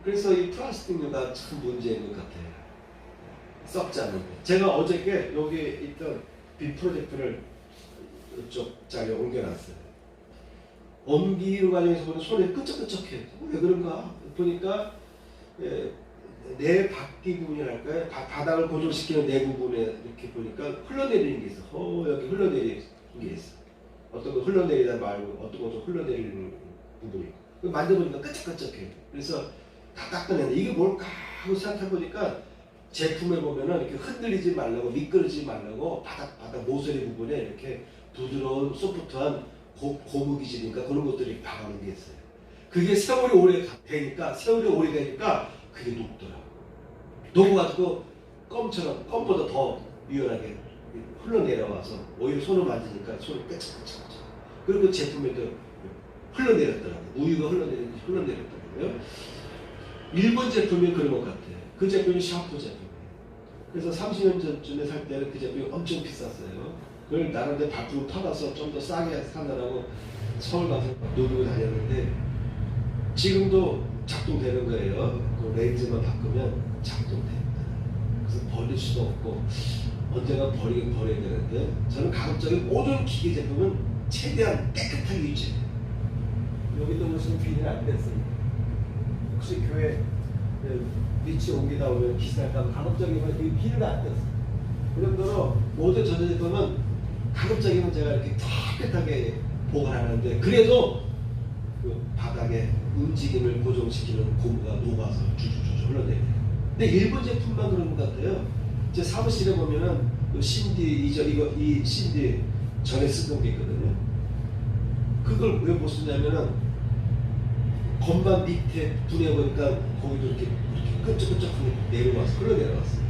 그래서 이 플라스틱류가 참 문제인 것 같아요. 썩지 않는데. 제가 어저께 여기 있던 빔 프로젝트를 이쪽 자리에 옮겨놨어요. 옮기는 과정에서 보면 손이 끄적끄적해요. 왜 그런가? 보니까 내 바퀴 부분이랄까요? 바닥을 고정시키는 내 부분에 이렇게 보니까 흘러내리는 게 있어. 여기 흘러내리는 게 있어. 어떤 거 흘러내리다 말고 어떤 거 좀 흘러내리는 부분이 있고. 만져보니까 끄적끄적해요. 그래서 다 닦아내는데 이게 뭘까 하고 생각해보니까 제품에 보면은 이렇게 흔들리지 말라고 미끄러지지 말라고 바닥 모서리 부분에 이렇게 부드러운 소프트한 고무기질인가 그런 것들이 박아놓은 게 있어요. 그게 세월이 오래 되니까 그게 녹더라고. 녹아가지고 껌보다 더 유연하게 흘러내려와서 오히려 손을 만지니까 손이 끄적끄적. 그리고 제품에도 흘러내렸더라고요. 우유가 흘러내렸더라고요. 일본 제품이 그런 것 같아요. 그 제품이 샤프 제품이에요. 그래서 30년 전쯤에 살 때는 그 제품이 엄청 비쌌어요. 그걸 나름대로 바꾸고 팔아서 좀 더 싸게 사느라고 서울 가서 누르고 다녔는데 지금도 작동되는 거예요. 그 레인즈만 바꾸면 작동됩니다. 그래서 버릴 수도 없고 언젠가 버려야 되는데 저는 가급적인 모든 기계 제품은 최대한 깨끗하게 유지해요. 여기도 무슨 비닐 안 됐습니다. 혹시 교회 위치 옮기다 오면 기사할까 가급적이면 그 비닐이 안 떴어요. 그 정도로 모든 전자제품은 가급적이면 제가 이렇게 깨끗하게 보관하는데 그래도 그 바닥에 움직임을 고정시키는 고무가 녹아서 주주주주 흘러내려요. 근데 일본 제품만 그런 것 같아요. 제 사무실에 보면은 신디 이 신디 전에 쓰던 게 있거든요. 그걸 왜 못 쓰냐면은 건반 밑에 분해보니까 거기도 이렇게 끈적끈적하게 내려와서 흘러내려왔어요.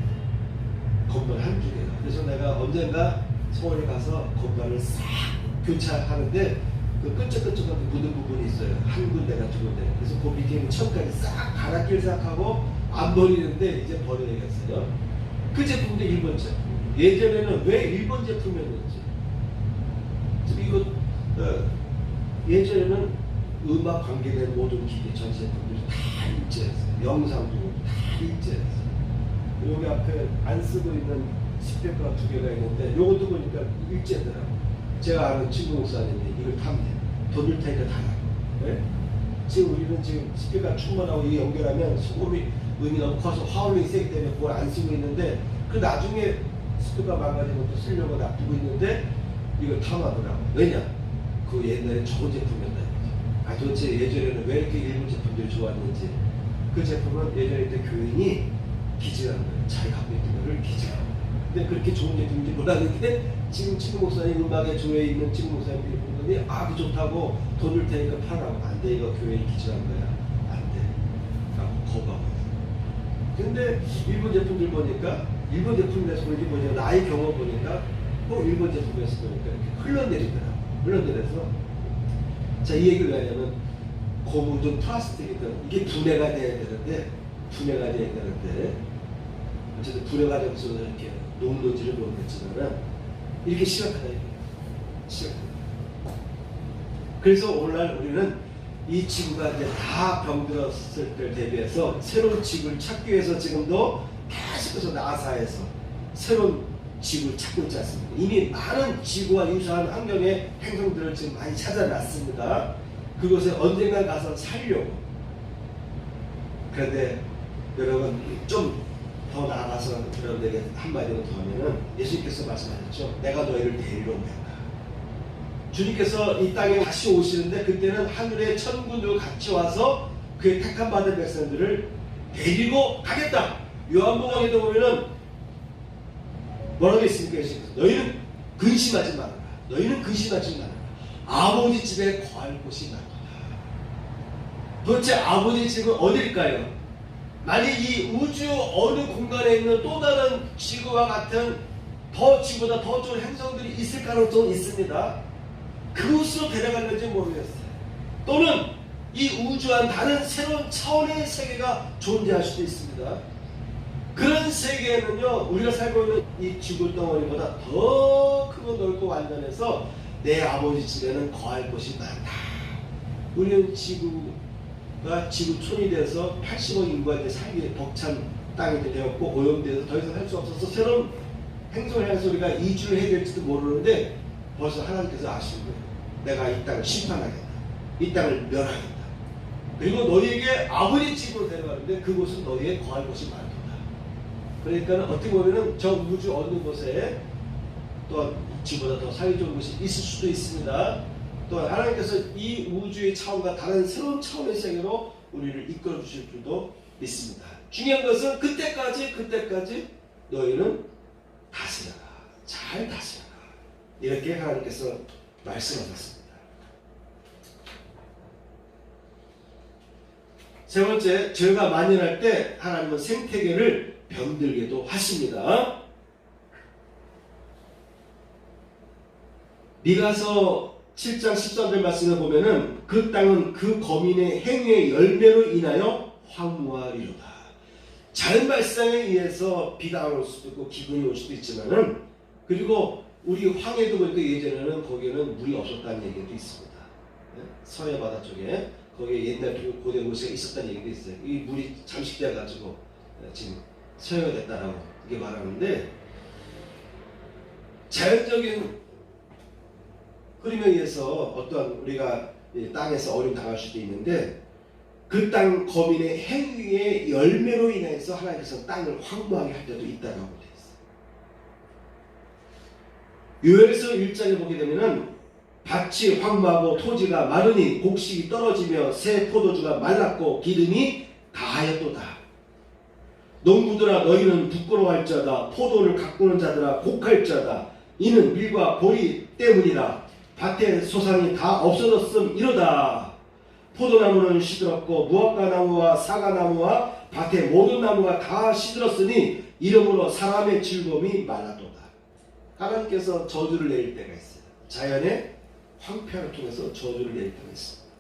건반 한두 개가. 그래서 내가 언젠가 서울에 가서 건반을 싹 교체하는데 그 끈적끈적한 묻은 부분이 있어요. 한 군데가 두 군데. 그래서 그 밑에 있는 천까지 싹 갈아낄 생각하고 안 버리는데 이제 버려야겠어요. 그 제품도 일본 제품. 예전에는 왜 일본 제품이었는지. 지금 이거 예전에는 음악 관계된 모든 기계 전 제품들이 다 일제했어요. 영상도 다 일제했어요. 여기 앞에 안 쓰고 있는 스피커가 두 개가 있는데 요것도 보니까 일제더라고. 제가 아는 친구 목사님이 이걸 타면 돼. 돈 줄 테니까 타라. 네? 지금 우리는 지금 스피커가 충분하고 이 연결하면 소음이 너무 커서 화울링이 세기 때문에 그걸 안 쓰고 있는데 그 나중에 스피커가 망가지면 또 쓰려고 놔두고 있는데 이걸 탐하더라고. 왜냐? 그 옛날에 좋은 제품이었다. 도대체 예전에는 왜 이렇게 일본 제품들이 좋았는지. 그 제품은 예전에 때 교인이 기증한 거예요. 자기가 갖고 있는 거를 기증한 거예요. 근데 그렇게 좋은 제품인지 몰랐는데 지금 친구 목사님 음악에 조회에 있는 친구 목사님들이 보더니 그 좋다고 돈 줄 테니까 팔아라고. 안 돼, 이거 교회에 기증한 거야. 안 돼. 라고 거부하고 있어요. 근데 일본 제품들 보니까 일본 제품에서 보니까 뭐냐, 나의 경험 보니까 일본 제품에서 보니까 이렇게 흘러내리더라고. 흘러내려서 자, 이 얘기를 왜 하냐면 고무든 플라스틱이든 이게 분해가 돼야 되는데 어쨌든 분해가 되면서 이렇게 녹는지를 모르겠지만 이렇게 심각하다 이거예요. 심각하다. 그래서 오늘날 우리는 이 지구가 이제 다 병들었을 때를 대비해서 새로운 지구를 찾기 위해서 지금도 계속해서 나사에서 새로운 지구를 찾고 있지 않습니까? 이미 많은 지구와 유사한 환경의 행성들을 지금 많이 찾아놨습니다. 그곳에 언젠가 가서 살려고. 그런데 여러분 좀 더 나아가서 여러분에게 한마디로 더 하면은 예수님께서 말씀하셨죠. 내가 너희를 데리러 오겠다. 주님께서 이 땅에 다시 오시는데 그때는 하늘의 천군들과 같이 와서 그의 택함 받은 백성들을 데리고 가겠다. 요한복음에도 보면은 뭐라고 했습니까? 예수님께서 너희는 근심하지 말아라. 너희는 근심하지 말아라. 아버지 집에 거할 곳이 많구나. 도대체 아버지 집은 어딜까요? 만약 이 우주 어느 공간에 있는 또 다른 지구와 같은 지구보다 더 좋은 행성들이 있을 가능성은 있습니다. 그곳으로 데려갈는지 모르겠어요. 또는 이 우주와는 다른 새로운 차원의 세계가 존재할 수도 있습니다. 그런 세계에는요, 우리가 살고 있는 이 지구 덩어리보다 더 크고 넓고 완전해서 내 아버지 집에는 거할 곳이 많다. 우리는 지구가 지구촌이 돼서 80억 인구가 이제 살기 벅찬 땅이 되었고 오염돼서 더 이상 살 수 없어서 새로운 행성을 향해서 우리가 이주를 해야 될지도 모르는데 벌써 하나님께서 아시는 거예요. 내가 이 땅을 심판하겠다. 이 땅을 멸하겠다. 그리고 너희에게 아버지 집으로 데려가는데 그곳은 너희의 거할 곳이 많다. 그러니까 어떻게 보면은 저 우주 어느 곳에 또한 지구보다 더 살기 좋은 곳이 있을 수도 있습니다. 또한 하나님께서 이 우주의 차원과 다른 새로운 차원의 세계로 우리를 이끌어 주실 줄도 믿습니다. 중요한 것은 그때까지 너희는 다스려라. 잘 다스려라. 이렇게 하나님께서 말씀하셨습니다. 세 번째, 죄가 만연할 때 하나님은 생태계를 병들게도 하십니다. 미가서 7장 13절 말씀을 보면은 그 땅은 그 거민의 행위의 열매로 인하여 황무하리로다. 자연 발생에 의해서 비가 올 수도 있고 기근이 올 수도 있지만은, 그리고 우리 황해도 보니까 예전에는 거기에는 물이 없었다는 얘기도 있습니다. 서해 바다 쪽에 거기에 옛날 고대 도시가 있었다는 얘기도 있어요. 이 물이 잠식돼 가지고 지금 소요가 됐다라고 이게 말하는데, 자연적인 흐름에 의해서 어떠한 우리가 땅에서 어려움 당할 수도 있는데 그 땅 거민의 행위의 열매로 인해서 하나님께서 땅을 황무하게 할 때도 있다고 되어 있어요. 요엘서 1장에 보게 되면은 밭이 황무하고 토지가 마르니 곡식이 떨어지며 새 포도주가 말랐고 기름이 다하였도다. 농부들아 너희는 부끄러워할자다. 포도를 가꾸는 자들아 곡할자다. 이는 밀과 보리 때문이라. 밭의 소산이 다 없어졌음 이로다. 포도나무는 시들었고 무화과 나무와 사과나무와 밭의 모든 나무가 다 시들었으니 이러므로 사람의 즐거움이 말라도다. 하나님께서 저주를 내릴 때가 있어요. 자연의 황폐를 통해서 저주를 내릴 때가 있습니다.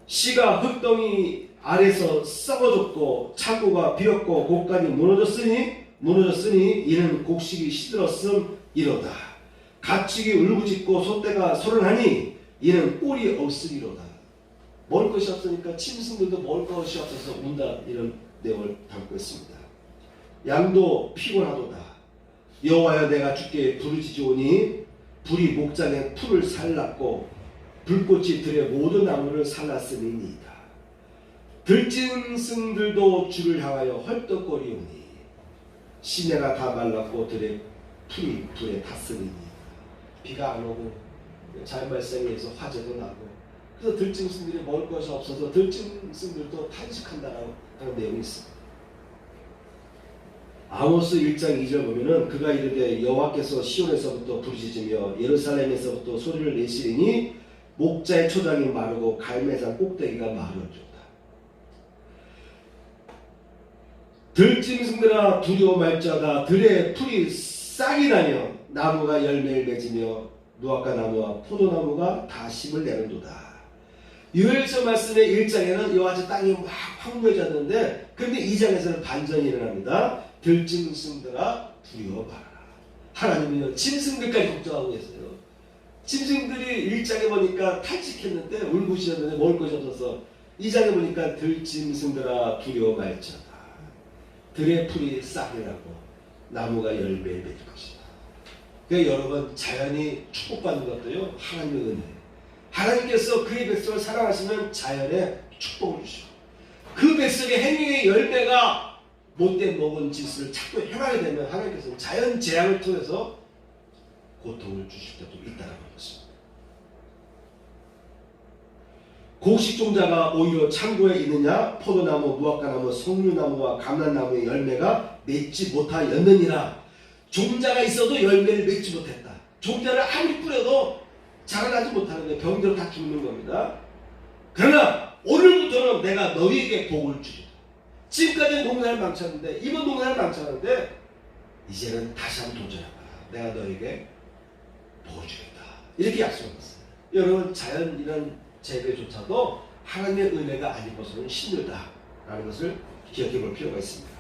씨가 흙덩이 아래서 썩어졌고 창고가 비었고 곡간이 무너졌으니 이는 곡식이 시들었음 이로다. 가축이 울부짖고 소떼가 소란하니 이는 꿀이 없으리로다. 먹을 것이 없으니까 짐승들도 먹을 것이 없어서 운다. 이런 내용을 담고 있습니다. 양도 피곤하도다. 여호와여 내가 주께 부르짖으오니 불이 목장에 풀을 살랐고 불꽃이 들의 모든 나무를 살랐음이니이다. 들짐승들도 주를 향하여 헐떡거리오니 시내가 다 말랐고 들의 풀이 불에 탔으니이다. 비가 안 오고 자연 발생에 의해서 화재도 나고 그래서 들짐승들이 먹을 것이 없어서 들짐승들도 탄식한다라고 하는 내용이 있습니다. 아모스 1장 2절 보면은 그가 이르되 여호와께서 시온에서부터 부르짖으며 예루살렘에서부터 소리를 내시리니 목자의 초장이 마르고 갈매산 꼭대기가 마르었도다. 들짐승들아 두려워 말자다. 들의 풀이 싹이 나며 나무가 열매를 맺으며 무화과 나무와 포도나무가 다 심을 내는도다. 유엘서 말씀의 1장에는 이와 같이 땅이 막 황무해졌는데, 그런데 2장에서는 반전이 일어납니다. 들짐승들아 두려워 말아라. 하나님은요 짐승들까지 걱정하고 계세요. 짐승들이 1장에 보니까 탈직했는데 울부짖었는데 먹을 것이 없어서 2장에 보니까 들짐승들아 두려워 말자다. 들의 풀이 싹이 나고 나무가 열매를 맺을 것이다. 그러니까 여러분, 자연이 축복받는 것도요 하나님의 은혜. 하나님께서 그의 백성을 사랑하시면 자연에 축복을 주시고, 그 백성의 행위의 열매가 못된 먹은 짓을 자꾸 행하게 되면 하나님께서 자연 재앙을 통해서 고통을 주실 때도 있다는 것입니다. 곡식종자가 오히려 창고에 있느냐? 포도나무, 무화과나무, 석류나무와 감람나무의 열매가 맺지 못하였느니라. 종자가 있어도 열매를 맺지 못했다. 종자를 아무리 뿌려도 자라나지 못하는데 병들어 다 죽는 겁니다. 그러나 오늘부터는 내가 너희에게 복을 주리라. 지금까지는 농사를 망쳤는데, 이번 농사를 망쳤는데 이제는 다시 한번 도전해봐. 내가 너에게 복을 주겠다. 이렇게 약속했어요. 여러분, 자연 이런 재배조차도 하나님의 은혜가 아니고서는 힘들다라는 것을 기억해 볼 필요가 있습니다.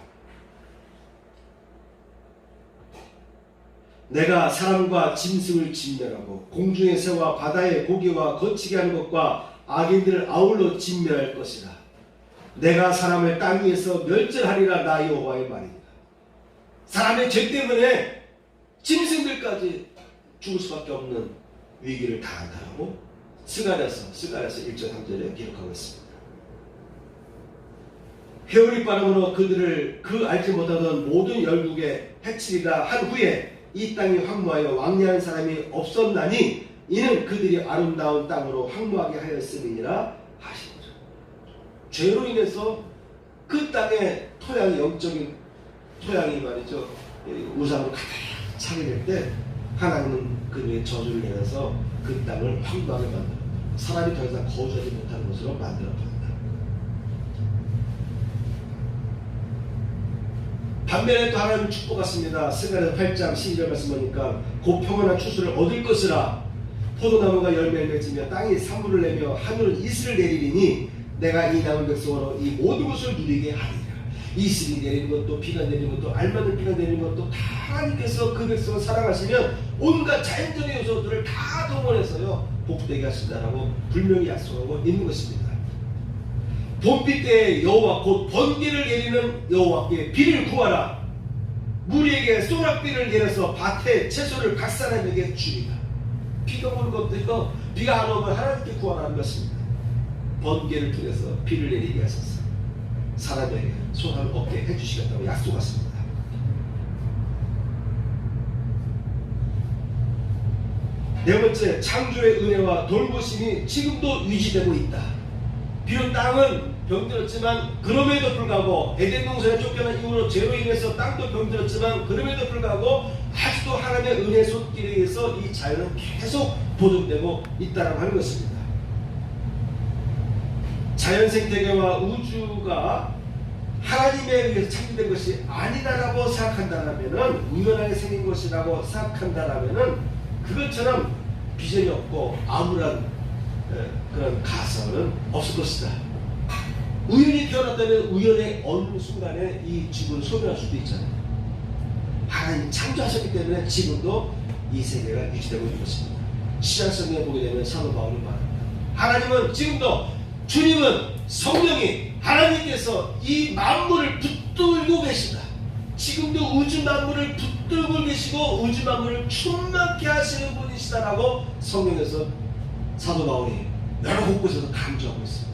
내가 사람과 짐승을 진멸하고 공중의 새와 바다의 고기와 거치게 하는 것과 악인들을 아울러 진멸할 것이라. 내가 사람을 땅 위에서 멸절하리라. 나 여호와의 말이다. 사람의 죄 때문에 짐승들까지 죽을 수밖에 없는 위기를 당한다라고 스가랴서 1절 3절에 기록하고 있습니다. 회오리 바람으로 그들을 그 알지 못하던 모든 열국에 해치리라 한 후에 이 땅이 황무하여 왕래하는 사람이 없었나니 이는 그들이 아름다운 땅으로 황무하게 하였음이니라 하시니라. 죄로 인해서 그 땅의 토양이, 영적인 토양이 말이죠, 우상으로 가득 차게 될 때 하나님은 그들의 저주를 내려서 그 땅을 황무하게 만들어 사람이 더 이상 거주하지 못하는 곳으로 만들어 버린다. 반면에 또 하나님 축복하십니다. 스가랴 8장 12절 말씀 보니까 곧 평안한 추수를 얻을 것이라. 포도나무가 열매를 맺으며 땅이 산물을 내며 하늘은 이슬을 내리리니 내가 이 남은 백성으로 이 모든 것을 누리게 하리라. 이슬이 내리는 것도, 비가 내리는 것도, 알맞은 비가 내리는 것도 다 하나님께서 그 백성을 사랑하시면 온갖 자연적인 요소들을 다 동원해서요 복되게 하신다라고 분명히 약속하고 있는 것입니다. 봄비 때에 여호와 곧 번개를 내리는 여호와께 비를 구하라. 무리에게 소낙비를 내려서 밭에 채소를 각 사람에게 주리라. 비가 오는 것도요, 비가 안 오면 하나님께 구하라는 것입니다. 번개를 통해서 비를 내리게 하셔서 사람에게 소낙을 얻게 해주시겠다고 약속하십니다. 네 번째, 창조의 은혜와 돌보심이 지금도 유지되고 있다. 비록 땅은 병들었지만 그럼에도 불구하고 에덴 동산에 쫓겨난 이후로 죄로 인해서 땅도 병들었지만 그럼에도 불구하고 아직도 하나님의 은혜 손길에 의해서 이 자연은 계속 보존되고 있다고 하는 것입니다. 자연 생태계와 우주가 하나님에 의해서 창조된 것이 아니다라고 생각한다라면은, 우연하게 생긴 것이라고 생각한다라면은 그것처럼 비전이 없고 아무런 그런 가설은 없을 것이다. 우연히 태어났다면 우연의 어느 순간에 이 지구를 소멸할 수도 있잖아요. 하나님이 창조하셨기 때문에 지금도 이 세계가 유지되고 있는 것입니다. 신약성경에 보게 되면 사도 바울이 말합니다. 하나님은 지금도, 주님은, 성령이, 하나님께서 이 만물을 붙들고 계시다. 지금도 우주 만물을 붙들고 계시고 우주 만물을 충만케 하시는 분이시다라고 성경에서 사도 바울이 여러 곳곳에서 강조하고 있습니다.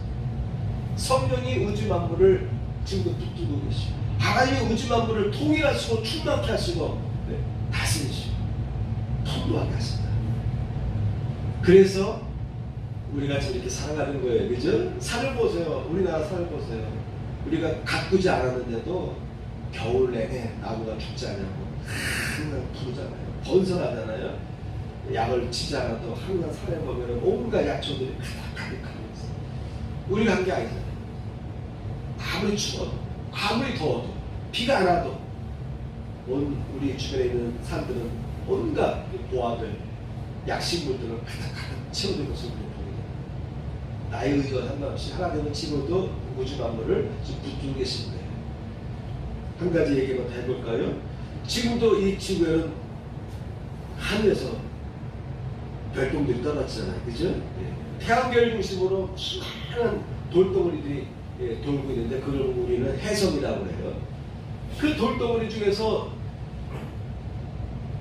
성령이 우주 만물을 지금도 붙들고 계시고 하나님이 우주 만물을 통일하시고 충만케 하시고 다스리시고 통로하게 하신다. 그래서 우리가 지금 이렇게 살아가는 거예요. 그죠? 산을 보세요. 우리나라 산을 보세요. 우리가 가꾸지 않았는데도 겨울 내내 나무가 죽지 않냐고 항상 부르잖아요. 번성하잖아요. 약을 치지 않아도 항상 산에 보면 온갖 약초들이 가득하고 있어요. 우리가 한 게 아니잖아요. 아무리 추워도 아무리 더워도 비가 안 와도 우리 주변에 있는 산들은 온갖 보화들 약식물들을 가득 채워진 것을 우리가 보게 됩니다. 나의 의지와 상관없이 하나님은 지금도 우주 만물을 지금 붙들고 계신 거예요. 한 가지 얘기만 더 해볼까요? 지금도 이 지구에는 하늘에서 별똥들이 떨어지잖아요. 그죠? 예. 태양별 중심으로 수많은 돌덩어리들이 돌고 있는데 그걸 우리는 해성이라고 해요. 그 돌덩어리 중에서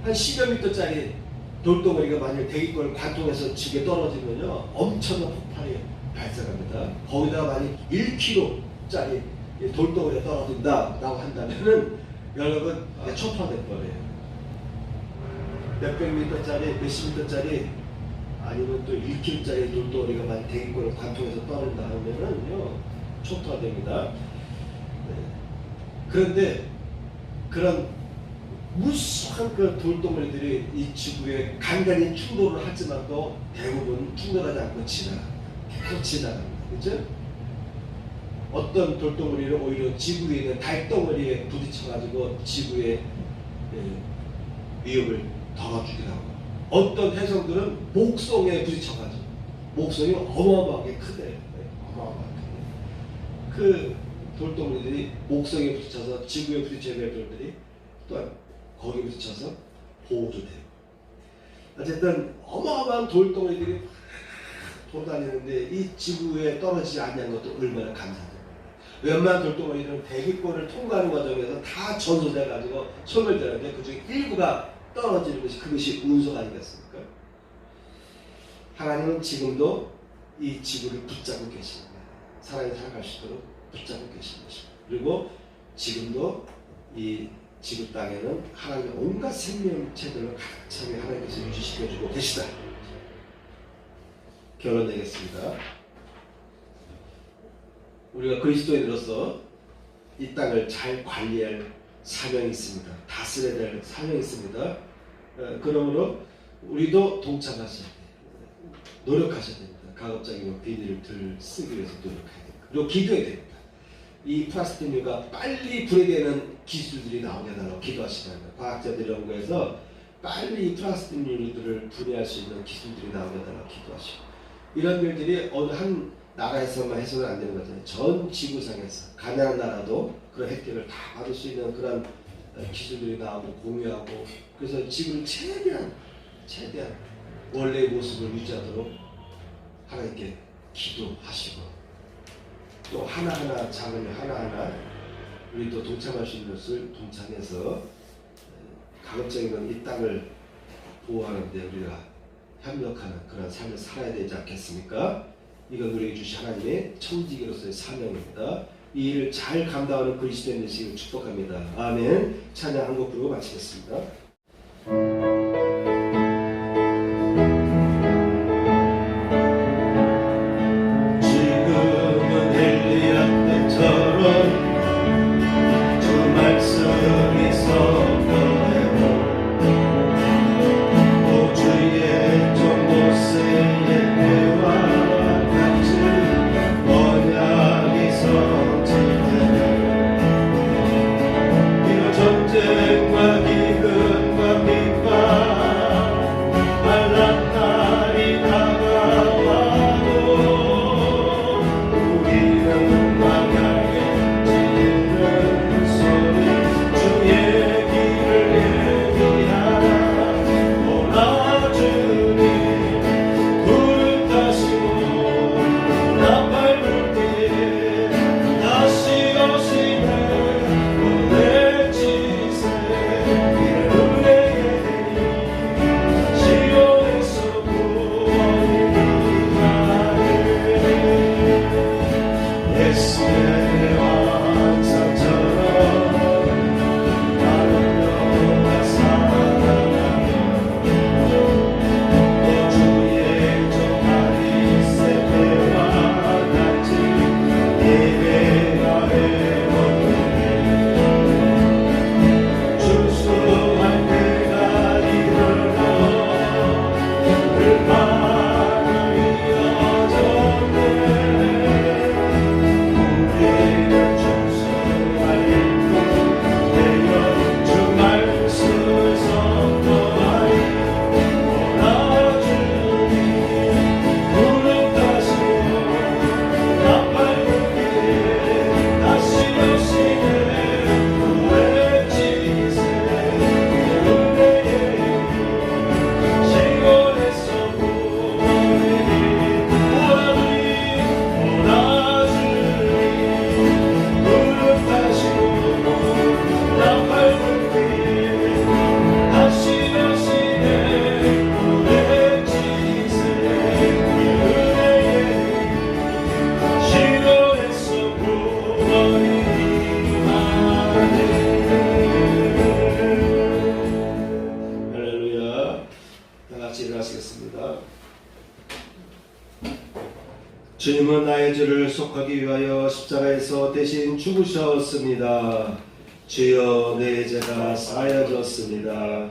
한 10여 미터짜리 돌덩어리가 만약 대기권을 관통해서 지구에 떨어지면요 엄청난 폭발이 발생합니다. 거기다가 만약 1kg짜리 돌덩어리가 떨어진다라고 한다면은 여러분 초토화될 거예요. 몇백 미터짜리, 몇십 미터짜리 아니면 또 1kg짜리 돌덩어리가 만약 대기권을 관통해서 떨어진다 하면은요 초토화됩니다. 네. 그런데 그런 무수한 그 돌덩어리들이 이 지구에 간간히 충돌을 하지만도 대부분 충돌하지 않고 계속 지나갑니다. 그죠? 어떤 돌덩어리를 오히려 지구 위에 있는 달덩어리에 부딪혀가지고 지구의 위협을 덜어주기도 하고, 어떤 해성들은 목성에 부딪혀가지고 목성이 어마어마하게 크대요. 어마어마하게 그 돌덩어리들이 목성에 부딪혀서 지구에 부딪혀야 될 돌들이 또한 거기에 부딪혀서 보호도 되고, 어쨌든 어마어마한 돌덩어리들이 돌아다니는데 이 지구에 떨어지지 않는 것도 얼마나 감사합니다. 웬만한 돌덩어리들은 대기권을 통과하는 과정에서 다 전소돼 가지고 소멸되는데 그중에 일부가 떨어지는 것이 그것이 운석 아니겠습니까? 하나님은 지금도 이 지구를 붙잡고 계십니다. 사랑이 살아갈 수 있도록 붙잡고 계신 것입니다. 그리고 지금도 이 지구 땅에는 하나님의 온갖 생명체들을 가득 차게 하나님께서 유지시켜주고 계시다. 결론 내겠습니다. 우리가 그리스도인으로서 이 땅을 잘 관리할 사명이 있습니다. 다스려야 될 사명이 있습니다. 그러므로 우리도 동참하셔야 돼요. 노력하셔야 됩니다. 가급적이면 비닐을 쓰기 위해서 노력해야 됩니다. 그리고 기도해야 됩니다. 이 플라스틱류가 빨리 분해되는 기술들이 나오게 해달라고 기도하시기 바랍니다. 과학자들이 연구해서 빨리 이 플라스틱류들을 분해할 수 있는 기술들이 나오게 해달라고 기도하시고, 이런 일들이 어느 한 나라에서만 해서는 안 되는 거잖아요. 전 지구상에서 가난한 나라도 그런 혜택을 다 받을 수 있는 그런 기술들이 나오고 공유하고, 그래서 지구를 최대한 원래의 모습을 유지하도록 하나님께 기도하시고, 또 하나하나 작은 일 하나하나 우리도 동참할 수 있는 것을 동참해서 가급적이면 이 땅을 보호하는데 우리가 협력하는 그런 삶을 살아야 되지 않겠습니까? 이건 우리에게 주신 하나님의 청지기로서의 사명입니다. 이 일을 잘 감당하는 그리스도인 되시기를 축복합니다. 아멘. 찬양 한 곡 부르고 마치겠습니다. 지금은 엘리야 때처럼 주 말씀이 선포되고 또 주의 종 모세의 대화 전쟁과 기근 주님은 나의 죄를 속하기 위하여 십자가에서 대신 죽으셨습니다. 주여 내 죄가 사하여졌습니다.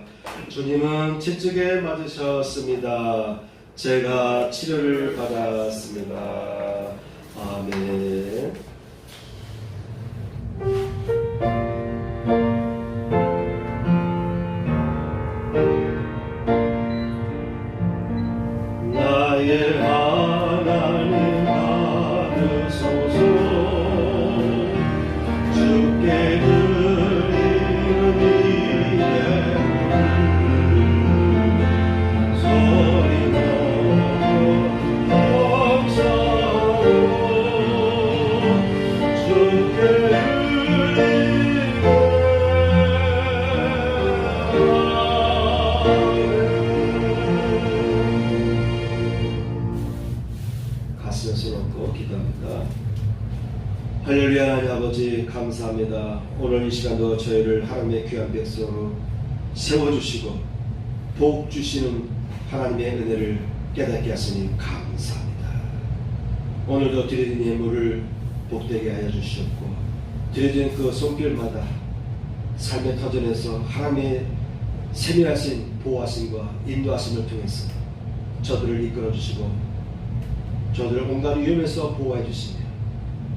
주님은 채찍에 맞으셨습니다. 제가 치료를 받았습니다. 아멘. 나의 하나님 받으소서. 주께 드리는 이 예물 소리 높여 감사하오. 주께 가슴에 손 얹고 기도합니다. 할렐루야. 하나님 아버지 감사합니다. 오늘 이 시간도 저희를 하나님의 귀한 백성으로 세워주시고 복 주시는 하나님의 은혜를 깨닫게 하시니 감사합니다. 오늘도 드려진 예물을 복되게 하여 주시옵고 드려진 그 손길마다 삶의 터전에서 하나님의 세밀하신 보호하심과 인도하심을 통해서 저들을 이끌어 주시고 저들을 온갖 위험에서 보호해 주시며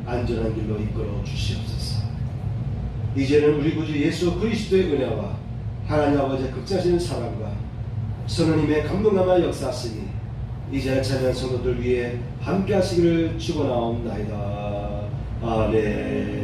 안전한 길로 이끌어 주시옵소서. 이제는 우리 구주 예수 그리스도의 은혜와 하나님 아버지의 극진하신 사랑과 성령님의 감동감화 역사하시니 이제 참여한 성도들 위해 함께 하시기를 축원하옵나이다. 아멘.